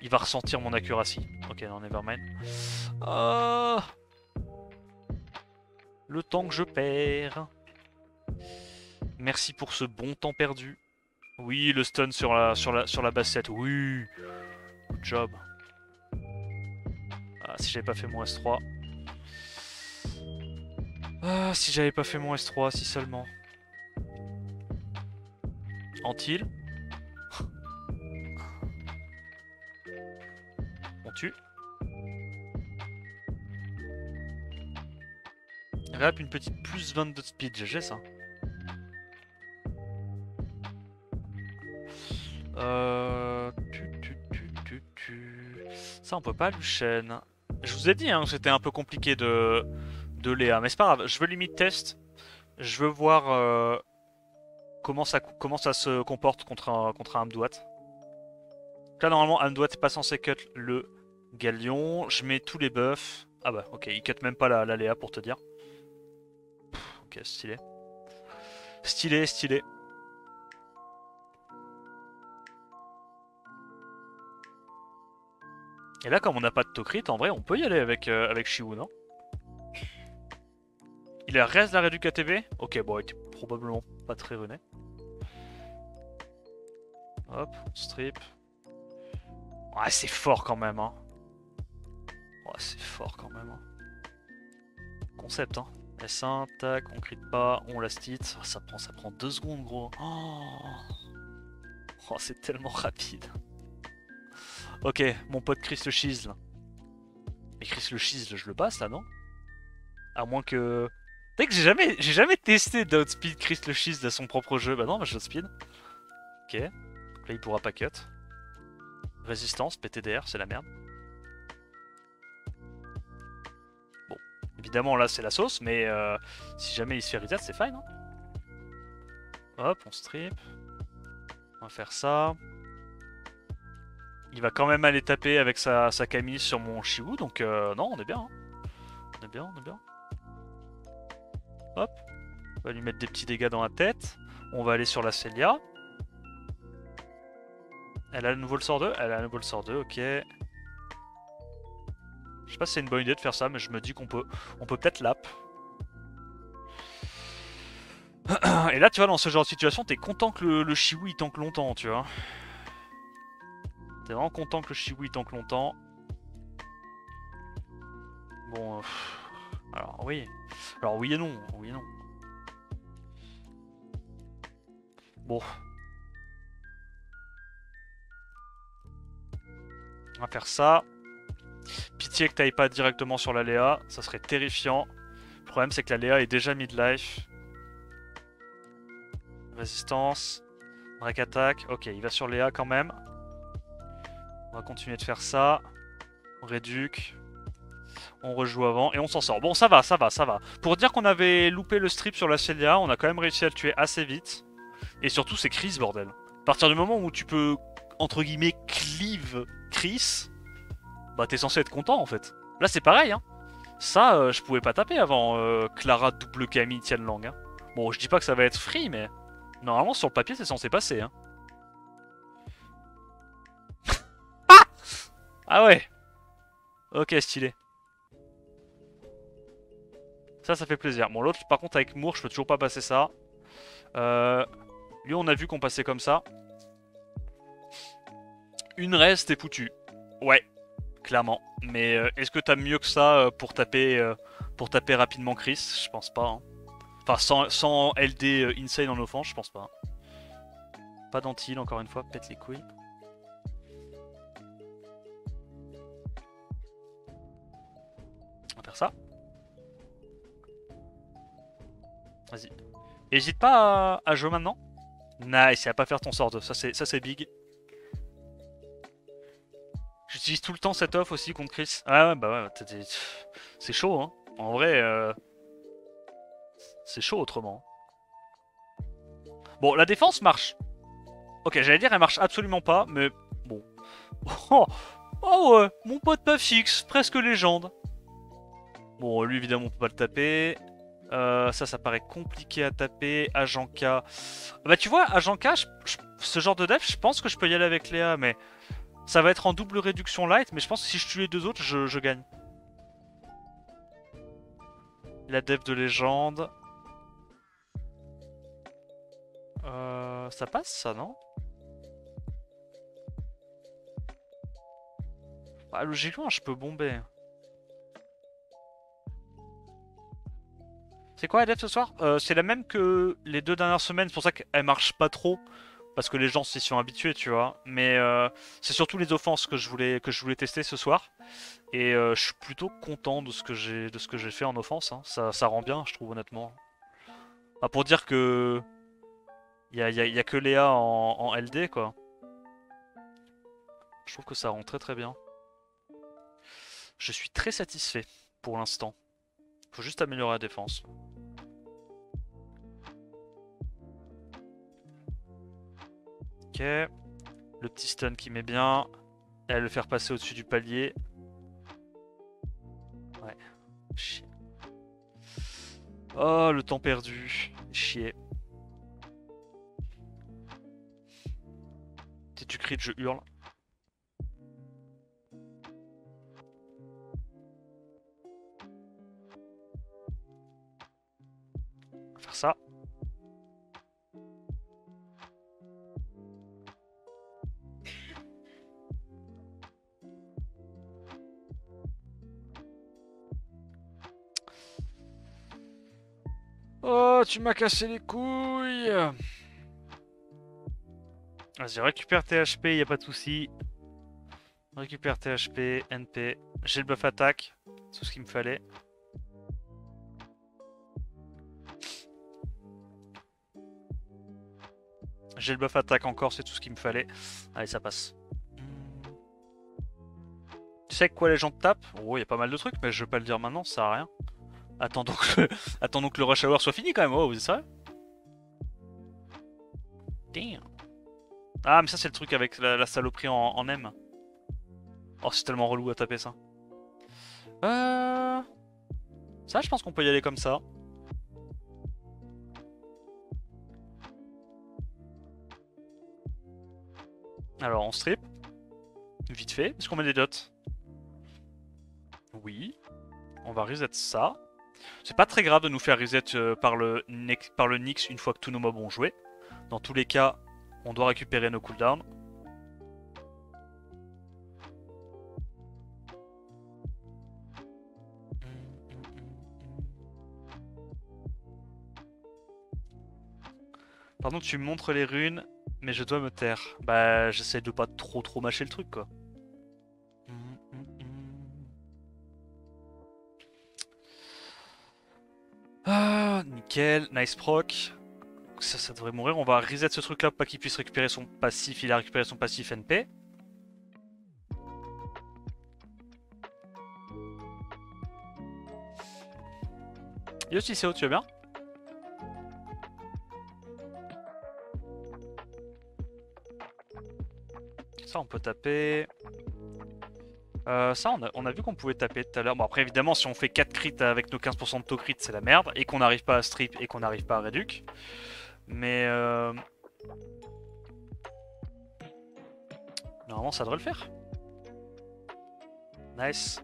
Il va ressentir mon accuracy. Ok, non, nevermind. Le temps que je perds. Merci pour ce bon temps perdu. Oui, le stun sur la bassette. Oui. Good job. Ah, si j'avais pas fait mon S3. Ah, si j'avais pas fait mon S3, si seulement. Antil. On tue. Rap une petite plus 22 de speed, GG ça. Ça on peut pas Luchen. Je vous ai dit hein, que c'était un peu compliqué de Léa, mais c'est pas grave, je veux limite test. Je veux voir comment ça se comporte contre un Amdouat. Là normalement Amdouat n'est pas censé cut le Galion. Je mets tous les buffs. Ah bah ok, il cut même pas la Léa pour te dire. Pff, ok, stylé. Stylé, stylé. Et là, comme on n'a pas de Tokrit, en vrai, on peut y aller avec Shiwu, non? Il a reste l'arrêt du KTV? Ok, bon, il était probablement pas très rené. Hop, strip. Ouais, c'est fort quand même, hein. Ouais, c'est fort quand même, hein. Concept, hein. S1, tac, on crit pas, on last hit. Oh, ça prend 2 secondes, gros. Oh, c'est tellement rapide. Ok, mon pote Chris le Cheese, là. Mais Chris le Cheese, je le passe, là, non? À moins que... Tu sais que j'ai jamais testé d'outspeed Chris le Cheese de son propre jeu. Bah non, bah je l'outspeed. Ok. Donc là, il pourra pas cut. Résistance, PTDR, c'est la merde. Bon. Évidemment, là, c'est la sauce, mais si jamais il se fait reset, c'est fine. Hein. Hop, on strip. On va faire ça. Il va quand même aller taper avec sa Camille sur mon Shiwu, donc non, on est bien. Hein. On est bien, on est bien. Hop. On va lui mettre des petits dégâts dans la tête. On va aller sur la Célia. Elle a le nouveau le sort 2? Elle a le nouveau le sort 2, ok. Je sais pas si c'est une bonne idée de faire ça, mais je me dis qu'on peut peut-être lap. Et là, tu vois, dans ce genre de situation, t'es content que le Shiwu il tank longtemps, tu vois. T'es vraiment content que le Shiwu il tank longtemps. Bon, alors oui. Alors oui et non, oui et non. Bon. On va faire ça. Pitié que t'ailles pas directement sur la Léa, ça serait terrifiant. Le problème c'est que la Léa est déjà mid-life. Résistance. Break attack. Ok, il va sur Léa quand même. On va continuer de faire ça. On réduque. On rejoue avant et on s'en sort. Bon, ça va, ça va, ça va. Pour dire qu'on avait loupé le strip sur la Célia, on a quand même réussi à le tuer assez vite. Et surtout, c'est Chris, bordel. À partir du moment où tu peux, entre guillemets, cleave Chris, bah t'es censé être content en fait. Là, c'est pareil, hein. Ça, je pouvais pas taper avant Clara double Camille Tianlang. Hein. Bon, je dis pas que ça va être free, mais normalement, sur le papier, c'est censé passer. Hein. Ah ouais. Ok, stylé. Ça fait plaisir. Bon, l'autre, par contre, avec Moore, je peux toujours pas passer ça. Lui, on a vu qu'on passait comme ça. Une reste et foutu. Ouais, clairement. Mais est-ce que t'as mieux que ça pour taper rapidement Chris? Je pense pas. Hein. Enfin, sans LD insane en offense, je pense pas. Pas d'antil, encore une fois, pète les couilles. faire ça. Vas-y. Hésite pas à jouer maintenant. Nice, et à pas faire ton sort 2. Ça c'est big. J'utilise tout le temps cette off aussi contre Chris. Ah ouais, bah ouais, c'est chaud, hein. En vrai, c'est chaud autrement. Bon, la défense marche. Ok, j'allais dire elle marche absolument pas, mais bon. Oh, oh ouais, mon pote Pafix, presque légende. Bon, lui évidemment on peut pas le taper. Ça paraît compliqué à taper. Agent K. Bah tu vois, Agent K, ce genre de def, je pense que je peux y aller avec Léa, mais ça va être en double réduction light, mais je pense que si je tue les deux autres, je gagne. La def de légende. Ça passe ça, non? Bah, logiquement, je peux bomber. C'est quoi la def ce soir? C'est la même que les 2 dernières semaines, c'est pour ça qu'elle marche pas trop. Parce que les gens s'y sont habitués, tu vois. Mais c'est surtout les offenses que je voulais tester ce soir. Et je suis plutôt content de ce que j'ai fait en offense, hein. Ça rend bien, je trouve, honnêtement. Ah, pour dire que y a que Léa en LD, quoi. Je trouve que ça rend très très bien. Je suis très satisfait pour l'instant. Faut juste améliorer la défense. Ok. Le petit stun qui met bien. Et le faire passer au-dessus du palier. Ouais. Chier. Oh, le temps perdu. Chier. Si tu cries, je hurle. On va faire ça. Oh, tu m'as cassé les couilles. Vas-y, récupère tes HP, y a pas de souci. Récupère tes HP, NP. J'ai le buff attaque, c'est tout ce qu'il me fallait. J'ai le buff attaque encore, c'est tout ce qu'il me fallait. Allez, ça passe. Tu sais quoi les gens te tapent? Oh, y a pas mal de trucs, mais je vais pas le dire maintenant, ça sert à rien. Attendons que le rush hour soit fini quand même. Oh, vous êtes sérieux? Damn. Ah, mais ça, c'est le truc avec la saloperie en M. Oh, c'est tellement relou à taper ça. Ça, je pense qu'on peut y aller comme ça. Alors, on strip. Vite fait. Est-ce qu'on met des dots? Oui. On va reset ça. C'est pas très grave de nous faire reset par le Nyx une fois que tous nos mobs ont joué. Dans tous les cas, on doit récupérer nos cooldowns. Pardon, tu me montres les runes, mais je dois me taire. Bah, j'essaie de pas trop mâcher le truc, quoi. Ah, nickel, nice proc. Ça devrait mourir. On va reset ce truc là pour pas qu'il puisse récupérer son passif. Il a récupéré son passif NP. Yo Cicéo, tu vas bien? Ça on peut taper. Ça on a vu qu'on pouvait taper tout à l'heure. Bon après évidemment si on fait 4 crits avec nos 15% de taux crit c'est la merde. Et qu'on n'arrive pas à strip et qu'on n'arrive pas à réduc. Mais normalement ça devrait le faire. Nice.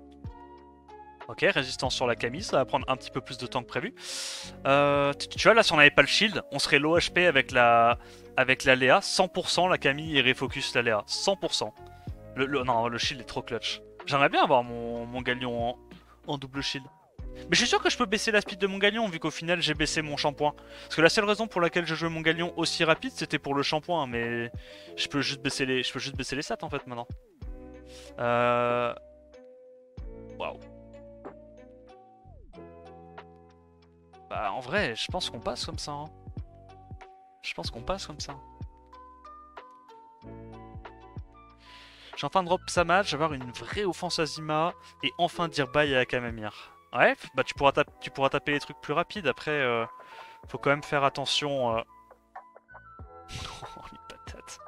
Ok, résistance sur la Camille, ça va prendre un petit peu plus de temps que prévu. Tu vois là si on n'avait pas le shield, on serait low HP avec la Léa. 100% la Camille et refocus la Léa. 100%. Non, le shield est trop clutch. J'aimerais bien avoir mon galion en double shield. Mais je suis sûr que je peux baisser la speed de mon galion vu qu'au final j'ai baissé mon shampoing. Parce que la seule raison pour laquelle je jouais mon galion aussi rapide c'était pour le shampoing. Mais je peux juste baisser les stats en fait maintenant. Waouh. Bah en vrai, je pense qu'on passe comme ça. Hein. Je pense qu'on passe comme ça. J'ai enfin drop Samad, je vais avoir une vraie offense à Zima et enfin dire bye à Akamemir. Ouais, bah tu pourras taper les trucs plus rapides. Après, faut quand même faire attention. Oh les patates.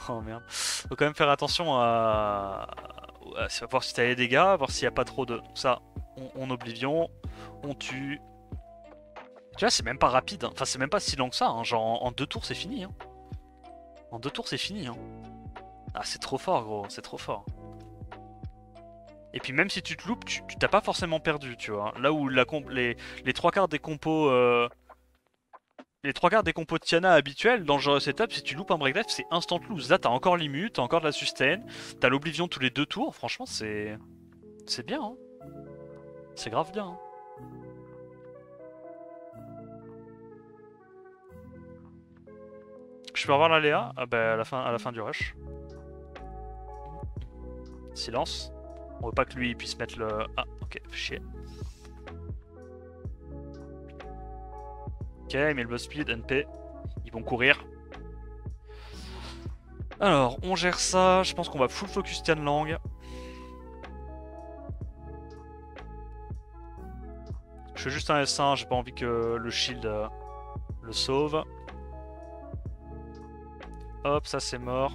Oh merde. Faut quand même faire attention à voir si t'as les dégâts, voir s'il n'y a pas trop de. Ça, on Oblivion, on tue. Tu vois, c'est même pas rapide. Hein. Enfin, c'est même pas si long que ça. Hein. Genre en 2 tours, c'est fini. Hein. En 2 tours, c'est fini. Hein. Ah, c'est trop fort, gros. C'est trop fort. Et puis même si tu te loupes, tu t'as pas forcément perdu, tu vois. Là où les 3 quarts des compos... les 3 quarts des compos de Tiana habituels dans le genre setup, si tu loupes un break life, c'est instant lose. Là, t'as encore l'immu, t'as encore de la sustain, t'as l'oblivion tous les 2 tours. Franchement, c'est bien. Hein. C'est grave bien. Hein. Je peux avoir la Léa bah, à la fin du rush. Silence. On veut pas que lui puisse mettre le... Ah, ok, chier. Ok, il met le boss speed, NP. Ils vont courir. Alors, on gère ça. Je pense qu'on va full focus Tianlang. Je fais juste un S1, j'ai pas envie que le shield le sauve. Hop, ça c'est mort.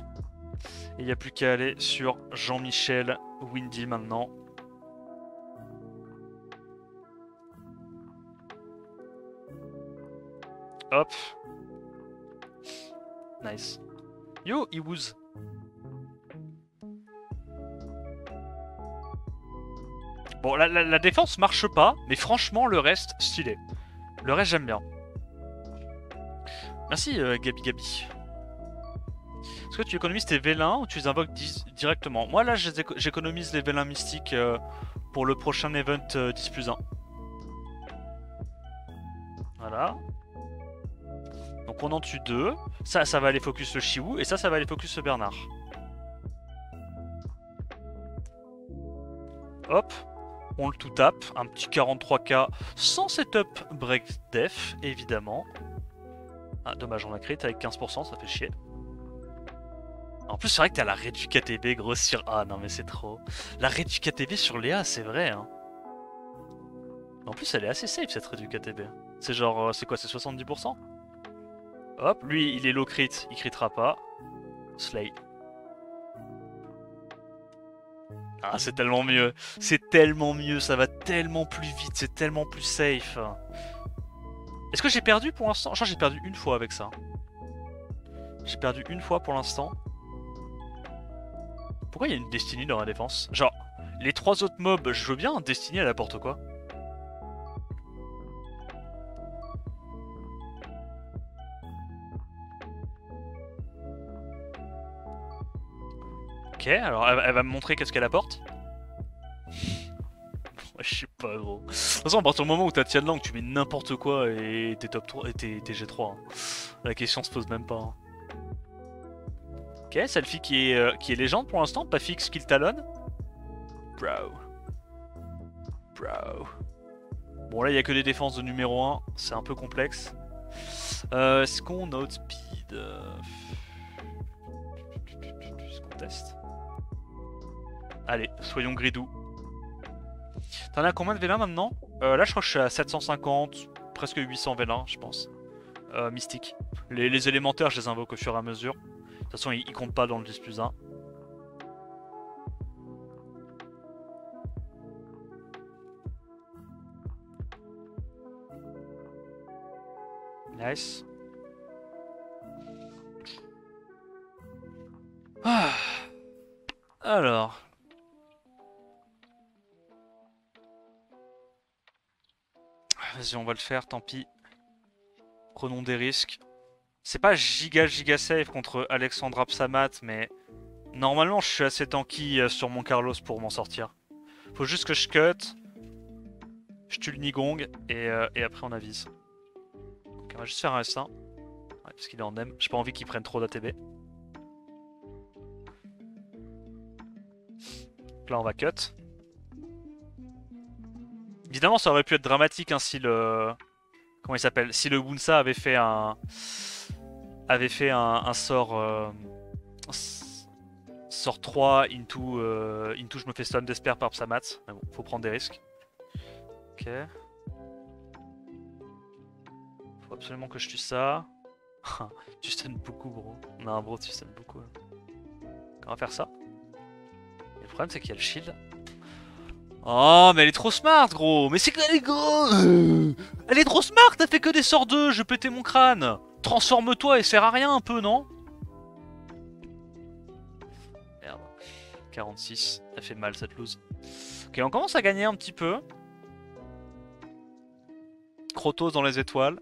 Et il n'y a plus qu'à aller sur Jean-Michel Windy maintenant. Hop. Nice. Yo, Iwuz. Bon, la défense marche pas, mais franchement, le reste, stylé. Le reste, j'aime bien. Merci, Gabi Gabi. Est-ce que tu économises tes vélins ou tu les invoques directement? Moi, là, j'économise les vélins mystiques pour le prochain event 10+1. Voilà. Donc on en tue 2. Ça va aller focus le Chiwu. Et ça va aller focus le Bernard. Hop. On le tout tape. Un petit 43k sans setup break def, évidemment. Ah, dommage, on a crit avec 15%, ça fait chier. En plus, c'est vrai que t'as la réduit KTB, gros, sur... Ah non, mais c'est trop. La réduit KTB sur Léa, c'est vrai, hein. En plus, elle est assez safe, cette réduit KTB. C'est genre... c'est quoi, c'est 70%? Hop, lui, il est low crit, il critera pas. Slay. Ah, c'est tellement mieux. C'est tellement mieux, ça va tellement plus vite, c'est tellement plus safe. Est-ce que j'ai perdu pour l'instant? Je crois que j'ai perdu une fois avec ça. J'ai perdu une fois pour l'instant. Pourquoi il y a une Destiny dans la défense? Genre, les 3 autres mobs, je veux bien, Destiny à n'importe quoi. Ok, alors elle va me montrer qu'est-ce qu'elle apporte. Je sais pas, gros. De toute façon, à partir du moment où t'as Tianlang, tu mets n'importe quoi et t'es top 3 et t'es G3. Hein. La question se pose même pas. Hein. Ok, Selfie qui est légende pour l'instant, pas fixe kill talon. Bro. Bon, là, il y a que des défenses de numéro 1, c'est un peu complexe. Est-ce qu'on outspeed Est-ce qu'on teste? Allez, soyons gridou. T'en as combien de vélins maintenant? Là, je crois que je suis à 750, presque 800 vélins, je pense. Mystique. Les élémentaires, je les invoque au fur et à mesure. De toute façon, ils comptent pas dans le 10+1. Nice. Ah. Alors. Vas-y, on va le faire, tant pis. Prenons des risques. C'est pas giga safe contre Alexandra Psamat, mais normalement je suis assez tanky sur mon Carlos pour m'en sortir. Faut juste que je cut, je tue le Nigong et après on avise. Donc on va juste faire un S1. Ouais, parce qu'il est en M. J'ai pas envie qu'il prenne trop d'ATB. Donc là on va cut. Évidemment, ça aurait pu être dramatique hein, si le... Comment il s'appelle? Si le Wunsa avait fait un... Avait fait un sort... Sort 3 into je me fais stun d'espère par Psamat. Mais bon, faut prendre des risques. Ok. Faut absolument que je tue ça. Tu stun beaucoup, bro. Non, bro, tu stun beaucoup. Là. On va faire ça. Et le problème, c'est qu'il y a le shield. Oh, mais elle est trop smart, gros. Mais c'est que elle est gros. Elle est trop smart. T'as fait que des sorts 2. Je pétais mon crâne. Transforme-toi et sert à rien un peu, non? Merde. 46. Elle fait mal cette lose. Ok, on commence à gagner un petit peu. Krotos dans les étoiles.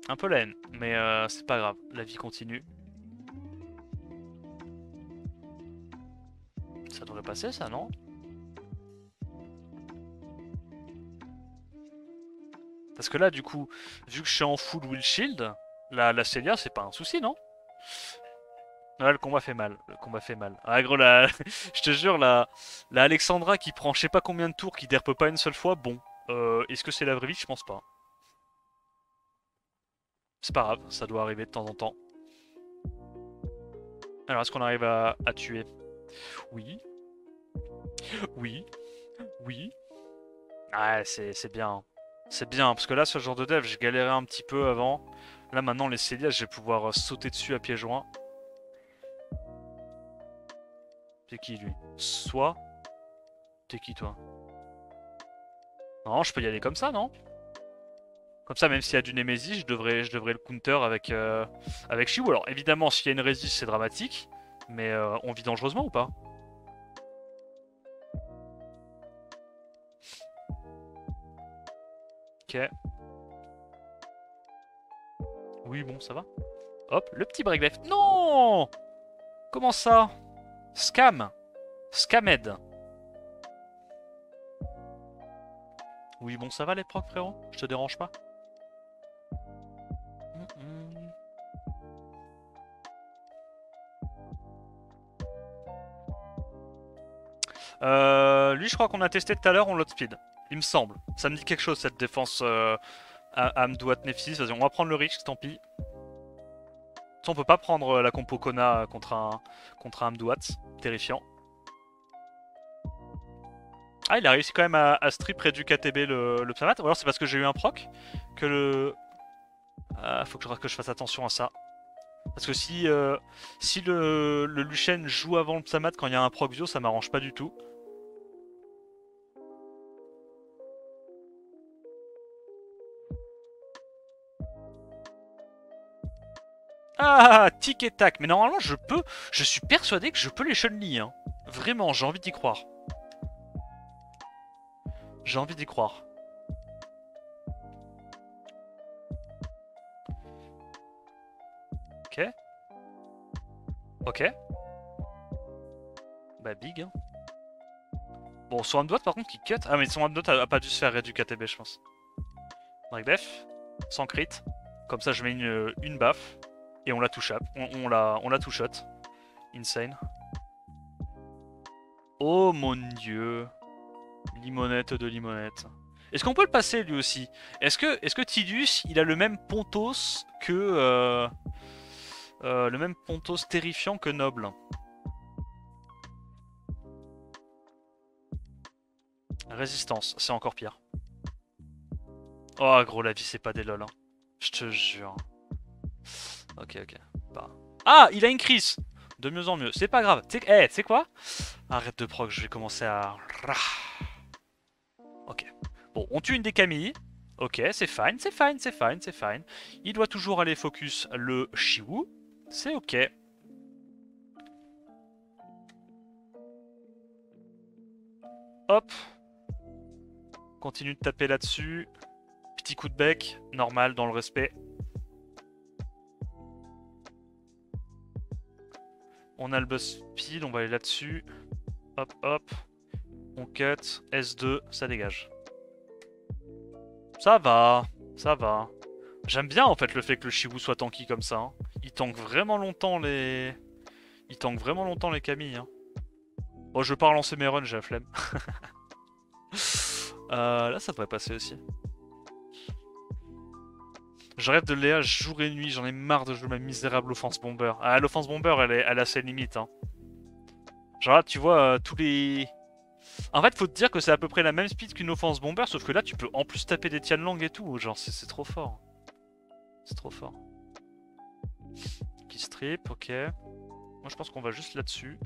Un peu la haine, mais c'est pas grave, la vie continue. Ça devrait passer ça, non? Parce que là, du coup, vu que je suis en full will shield, la Célia, c'est pas un souci, non? Ouais, le combat fait mal, le combat fait mal. Ah gros, je te jure, la Alexandra qui prend je sais pas combien de tours, qui derpe pas une seule fois, bon. Est-ce que c'est la vraie vie? Je pense pas. C'est pas grave, ça doit arriver de temps en temps. Alors, est-ce qu'on arrive à tuer? Oui. Oui. Oui. Ouais, c'est bien. C'est bien, parce que là, ce genre de dev, j'ai galéré un petit peu avant. Là, maintenant, les Célias, je vais pouvoir sauter dessus à pieds joints. T'es qui, lui? Soit. T'es qui, toi? Non, je peux y aller comme ça, non? Comme ça, même s'il y a du Nemesis, je devrais le counter avec Shiwu. Alors, évidemment, s'il y a une résist, c'est dramatique. Mais on vit dangereusement ou pas? Ok. Oui, bon, ça va. Hop, le petit break left. Non! Comment ça? Scam. Scamed. Oui, bon, ça va les procs, frérot? Je te dérange pas? Lui, je crois qu'on a testé tout à l'heure, on speed. Il me semble. Ça me dit quelque chose, cette défense à Amdouat Nephis. Vas-y, on va prendre le risque, tant pis. On peut pas prendre la compo Kona contre un Amdouat. Terrifiant. Ah, il a réussi quand même à strip près du KTB le Psamat. Ou alors c'est parce que j'ai eu un proc que le... Ah, faut que je fasse attention à ça. Parce que si le Luchen joue avant le Psamat quand il y a un proc Vio, ça m'arrange pas du tout. Ah, tic et tac. Mais normalement, je peux... Je suis persuadé que je peux les Chun-Li. Hein. Vraiment, j'ai envie d'y croire. J'ai envie d'y croire. Ok. Ok. Bah, big. Hein. Bon, son Hamdouat, par contre, qui cut. Ah, mais son Hamdouat a pas dû se faire réduire KTB, je pense. Break def. Sans crit. Comme ça, je mets une baffe. Et on la touche up. On la touche shot. Insane. Oh mon dieu. Limonette de limonette. Est-ce qu'on peut le passer lui aussi? Est-ce que Tidus, il a le même Pontos que... le même Pontos terrifiant que Noble? Résistance, c'est encore pire. Oh gros, la vie c'est pas des lol. Hein. Je te jure. Ok, ok. Bah. Ah, il a une crise. De mieux en mieux. C'est pas grave. Tu sais quoi? Arrête de proc, je vais commencer à... Ok. Bon, on tue une des Camille. Ok, c'est fine, c'est fine, c'est fine, c'est fine. Il doit toujours aller focus le Shiwu. C'est ok. Hop. Continue de taper là-dessus. Petit coup de bec, normal, dans le respect. On a le buzz speed, on va aller là-dessus. Hop, hop. On cut. S2, ça dégage. Ça va, ça va. J'aime bien en fait le fait que le Shiwu soit tanky comme ça. Hein. Il tank vraiment longtemps les... Il tank vraiment longtemps les Camille. Hein. Oh, je vais pas relancer mes runs, j'ai la flemme. Là, ça devrait passer aussi. Je rêve de Léa jour et nuit, j'en ai marre de jouer ma misérable offense bomber. Ah, l'offense bomber, elle a ses limites. Hein. Genre là, tu vois, tous les... En fait, faut te dire que c'est à peu près la même speed qu'une offense bomber, sauf que là, tu peux en plus taper des Tianlang et tout. Genre, c'est trop fort. C'est trop fort. Qui strip, ok. Moi, je pense qu'on va juste là-dessus.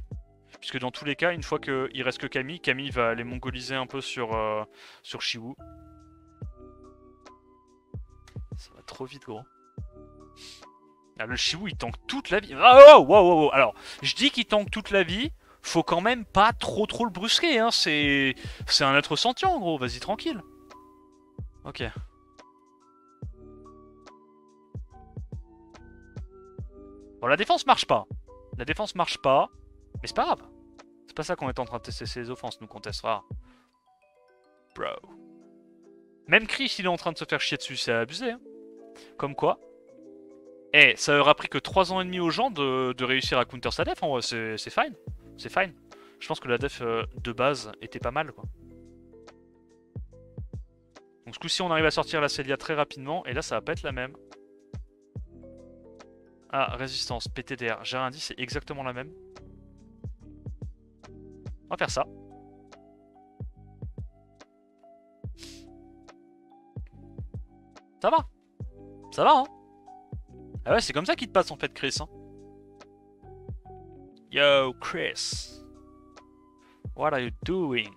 Puisque dans tous les cas, une fois qu'il reste que Camille, Camille va aller mongoliser un peu sur Shiwu. Ça va trop vite, gros. Ah, le Shiwu, il tank toute la vie. Ah, oh, wow, wow, wow. Alors, je dis qu'il tank toute la vie. Faut quand même pas trop le brusquer, hein. C'est un être sentient, gros. Vas-y, tranquille. Ok. Bon, la défense marche pas. La défense marche pas. Mais c'est pas grave. C'est pas ça qu'on est en train de tester, c'est les offenses, nous, qu'on testera. Bro. Même Chris, il est en train de se faire chier dessus, c'est abusé. Hein. Comme quoi. Eh, ça aura pris que 3 ans et demi aux gens de réussir à counter sa def, en vrai, c'est fine. C'est fine. Je pense que la def de base était pas mal, quoi. Donc ce coup-ci, on arrive à sortir la Célia très rapidement, et là, ça va pas être la même. Ah, résistance, PTDR. J'ai rien dit, c'est exactement la même. On va faire ça. Ça va. Ça va, hein. Ah ouais, c'est comme ça qu'il te passe, en fait, Chris. Hein. Yo, Chris. What are you doing?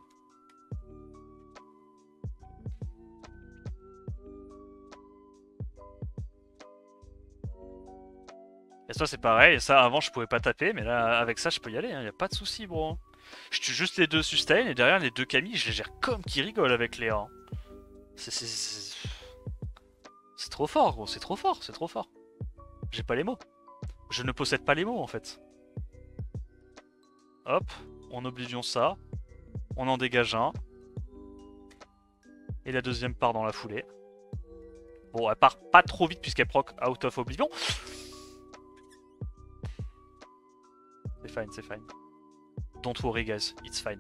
Et ça, c'est pareil. Et ça, avant, je pouvais pas taper. Mais là, avec ça, je peux y aller. Hein. Y a pas de souci, bro. Je tue juste les deux sustain. Et derrière, les deux Camille, je les gère comme qui rigole avec Léa. Hein. C'est trop fort, gros. C'est trop fort. C'est trop fort. J'ai pas les mots. Je ne possède pas les mots, en fait. Hop. On oblivion ça. On en dégage un. Et la deuxième part dans la foulée. Bon, elle part pas trop vite puisqu'elle proc out of oblivion. C'est fine, c'est fine. Don't worry, guys. It's fine.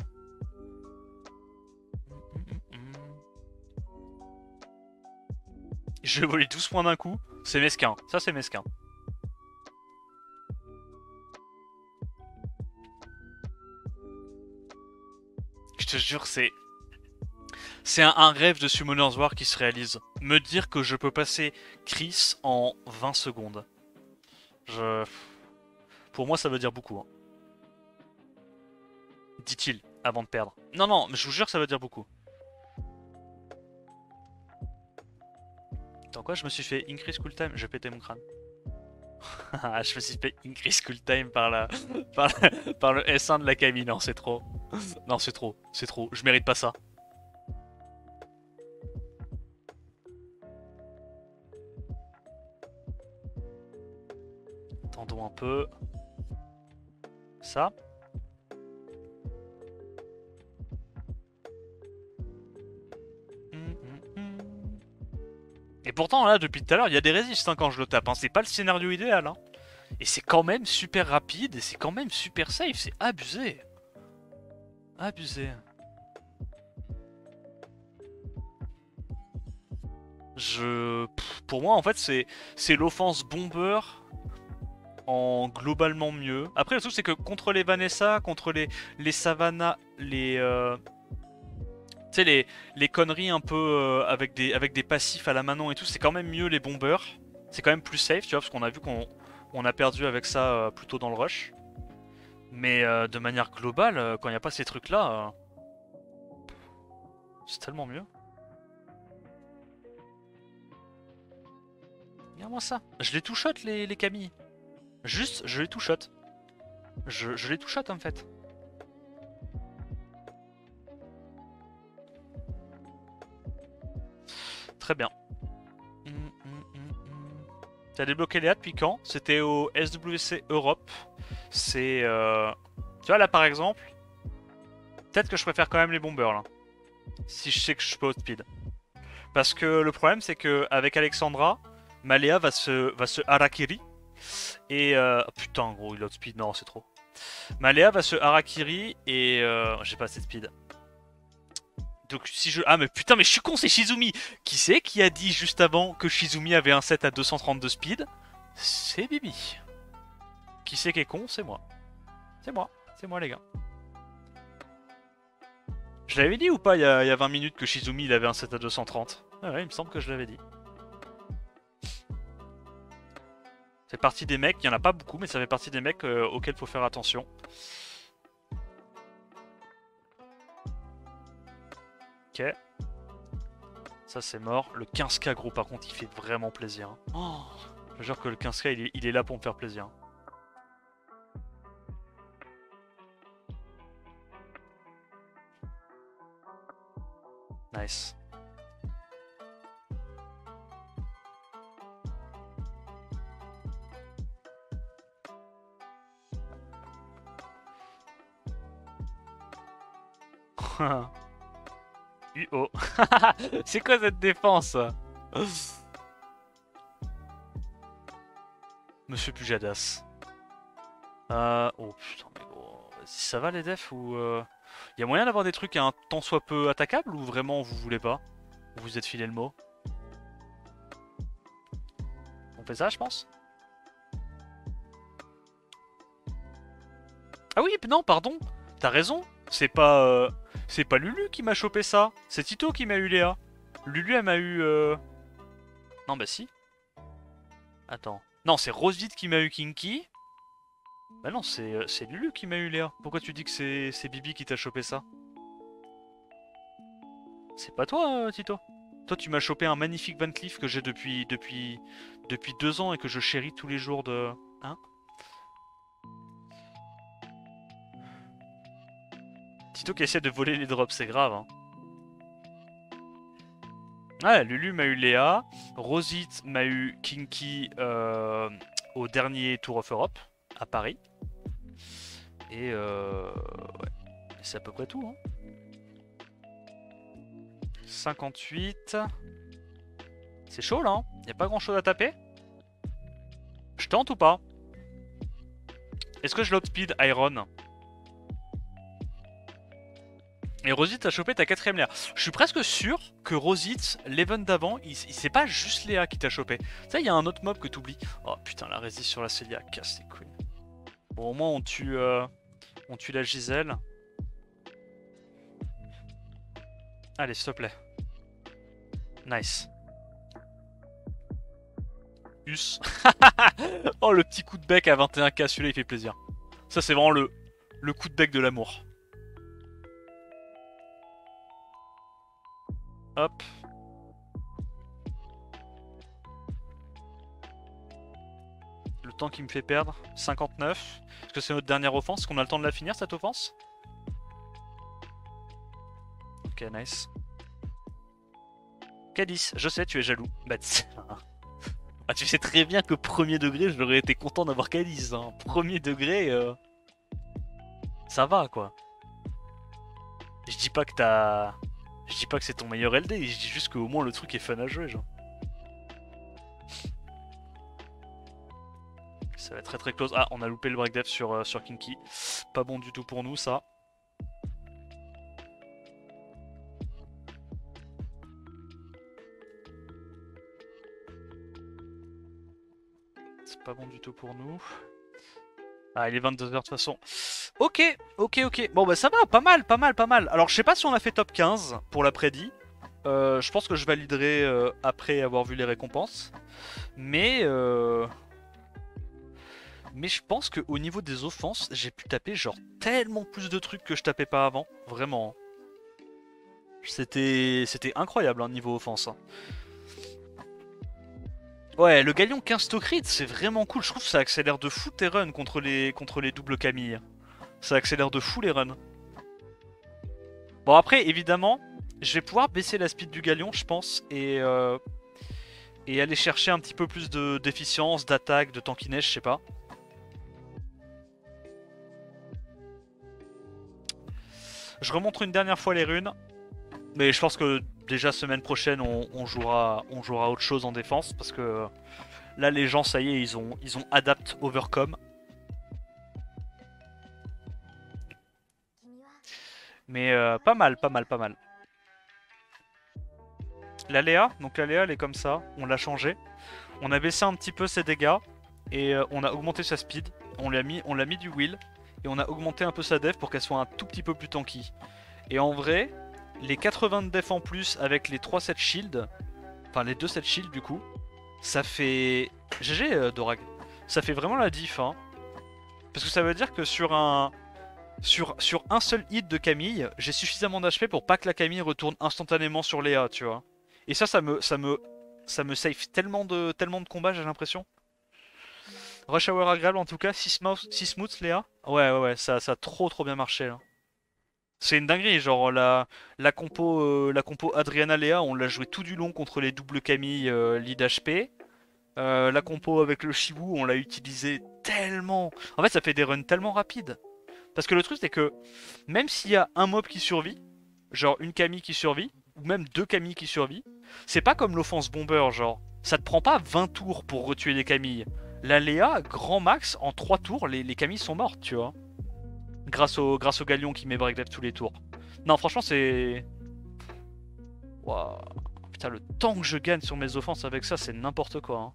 Je volé 12 points d'un coup. C'est mesquin. Ça, c'est mesquin. Je te jure, c'est un rêve de Summoner's War qui se réalise. Me dire que je peux passer Chris en 20 secondes. Pour moi, ça veut dire beaucoup. Hein. Dit-il, avant de perdre. Non, non, mais je vous jure que ça veut dire beaucoup. Dans quoi je me suis fait increase cool time? Je vais péter mon crâne. Je me suis fait increase cool time par le S1 de la Camille. Non, c'est trop. Non, c'est trop. C'est trop. Je mérite pas ça. Attendons un peu. Ça. Et pourtant, là, depuis tout à l'heure, il y a des résistes hein, quand je le tape. Hein. C'est pas le scénario idéal. Hein. Et c'est quand même super rapide et c'est quand même super safe. C'est abusé. Abusé. Pour moi, en fait, c'est l'offense bomber en globalement mieux. Après, le truc, c'est que contre les Vanessa, contre les Savannah, tu sais, les conneries un peu avec des passifs à la Manon et tout, c'est quand même mieux les bombers. C'est quand même plus safe, tu vois, parce qu'on a vu qu'on a perdu avec ça plutôt dans le rush. Mais de manière globale, quand il n'y a pas ces trucs-là, c'est tellement mieux. Regarde-moi ça. Je les two-shot, les Camille. Juste, je les two-shot. Je les two-shot, en fait. Très bien. T'as débloqué Léa depuis quand? C'était au SWC Europe. C'est... Tu vois, là, par exemple... Peut-être que je préfère quand même les bombers, là. Si je sais que je peux outspeed. Parce que le problème, c'est que avec Alexandra, ma Léa va se harakiri. Et... putain, gros, il outspeed. Non, c'est trop. Ma Léa va se Harakiri et j'ai pas assez de speed. Donc si je... Ah mais putain mais je suis con, c'est Shizumi. Qui c'est qui a dit juste avant que Shizumi avait un set à 232 speed? C'est Bibi. Qui c'est qui est con? C'est moi. C'est moi. C'est moi les gars. Je l'avais dit ou pas il y a 20 minutes que Shizumi il avait un set à 230? Ah ouais, il me semble que je l'avais dit. C'est partie des mecs, il y en a pas beaucoup mais ça fait partie des mecs auxquels faut faire attention. Ok. Ça c'est mort. Le 15k gros par contre il fait vraiment plaisir. Oh, je jure que le 15k il est là pour me faire plaisir. Nice. UO. C'est quoi cette défense? Monsieur Pujadas. Oh putain mais gros. Ça va les defs ou... Y a moyen d'avoir des trucs un tant soit peu attaquables ou vraiment vous voulez pas? Vous êtes filé le mot? On fait ça je pense? Ah oui, non, pardon. T'as raison. C'est pas Lulu qui m'a chopé ça. C'est Tito qui m'a eu Léa. Lulu, elle m'a eu... Non, bah si. Attends. Non, c'est Rosevite qui m'a eu Kinky. Bah non, c'est Lulu qui m'a eu Léa. Pourquoi tu dis que c'est Bibi qui t'a chopé ça? C'est pas toi, Tito. Toi, tu m'as chopé un magnifique Van Cleef que j'ai depuis 2 ans et que je chéris tous les jours de... Hein? Tito qui essaie de voler les drops, c'est grave. Hein. Ouais, Lulu m'a eu Léa. Rosite m'a eu Kinky au dernier Tour of Europe, à Paris. Et ouais. C'est à peu près tout. Hein. 58. C'est chaud là. Hein. Y a pas grand chose à taper. Je tente ou pas? Est-ce que je l'outspeed Iron? Et Rosite a chopé ta 4ème Léa. Je suis presque sûr que Rosite, l'event d'avant, c'est pas juste Léa qui t'a chopé. Tu sais, il y a un autre mob que t'oublies. Oh putain, la résiste sur la Célia, casse les couilles. Bon, au moins on tue la Gisèle. Allez, s'il te plaît. Nice. Us. Oh, le petit coup de bec à 21k, celui-là il fait plaisir. Ça, c'est vraiment le coup de bec de l'amour. Hop. Le temps qui me fait perdre. 59. Est-ce que c'est notre dernière offense? Est-ce qu'on a le temps de la finir cette offense? Ok, nice. Cadiz, je sais, tu es jaloux. Bah, ah, tu sais très bien que premier degré, j'aurais été content d'avoir Cadiz. Hein. Premier degré, ça va quoi. Je dis pas que t'as... Je dis pas que c'est ton meilleur LD, je dis juste qu'au moins le truc est fun à jouer, genre. Ça va être très très close. Ah, on a loupé le breakdev sur Kinky. Pas bon du tout pour nous, ça. C'est pas bon du tout pour nous. Ah, il est 22h de toute façon. Ok. Bon, bah ça va, pas mal. Alors, je sais pas si on a fait top 15 pour l'après-midi. Je pense que je validerai après avoir vu les récompenses. Mais je pense qu'au niveau des offenses, j'ai pu taper genre tellement plus de trucs que je tapais pas avant. Vraiment. C'était incroyable, hein, niveau offense. Hein. Ouais, le galion 15 stock crit, c'est vraiment cool. Je trouve que ça accélère de fou tes runs contre les doubles Camille. Ça accélère de fou les runs. Bon, après, évidemment, je vais pouvoir baisser la speed du galion, je pense, et aller chercher un petit peu plus d'efficience, d'attaque, de tankiness, je sais pas. Je remonte une dernière fois les runes, mais je pense que déjà semaine prochaine on jouera autre chose en défense parce que là les gens ça y est ils ont adapt overcome. Mais pas mal, pas mal, pas mal. La Léa, donc la Léa elle est comme ça, on l'a changé. On a baissé un petit peu ses dégâts et on a augmenté sa speed. On l'a mis du will et on a augmenté un peu sa def pour qu'elle soit un tout petit peu plus tanky. Et en vrai, les 80 de def en plus avec les 3 sets shield, enfin les 2 sets shield du coup, ça fait... GG Dorag, ça fait vraiment la diff hein. Parce que ça veut dire que sur un seul hit de Camille, j'ai suffisamment d'HP pour pas que la Camille retourne instantanément sur Léa, tu vois. Et ça me save tellement de combats, j'ai l'impression. Rush Hour agréable en tout cas, 6 smooth Léa. Ouais, ouais, ouais, ça a trop bien marché là. C'est une dinguerie, genre la compo Adriana Léa, on l'a joué tout du long contre les doubles Camille lead HP. La compo avec le Shibu, on l'a utilisé tellement. En fait, ça fait des runs tellement rapides. Parce que le truc, c'est que même s'il y a un mob qui survit, genre une Camille qui survit, ou même deux Camilles qui survit, c'est pas comme l'offense bomber, genre. Ça te prend pas 20 tours pour retuer des Camilles. La Léa, grand max, en 3 tours, les Camilles sont mortes, tu vois. Grâce au Galion qui met breakdev tous les tours. Non, franchement, c'est. Waouh. Putain, le temps que je gagne sur mes offenses avec ça, c'est n'importe quoi. Hein.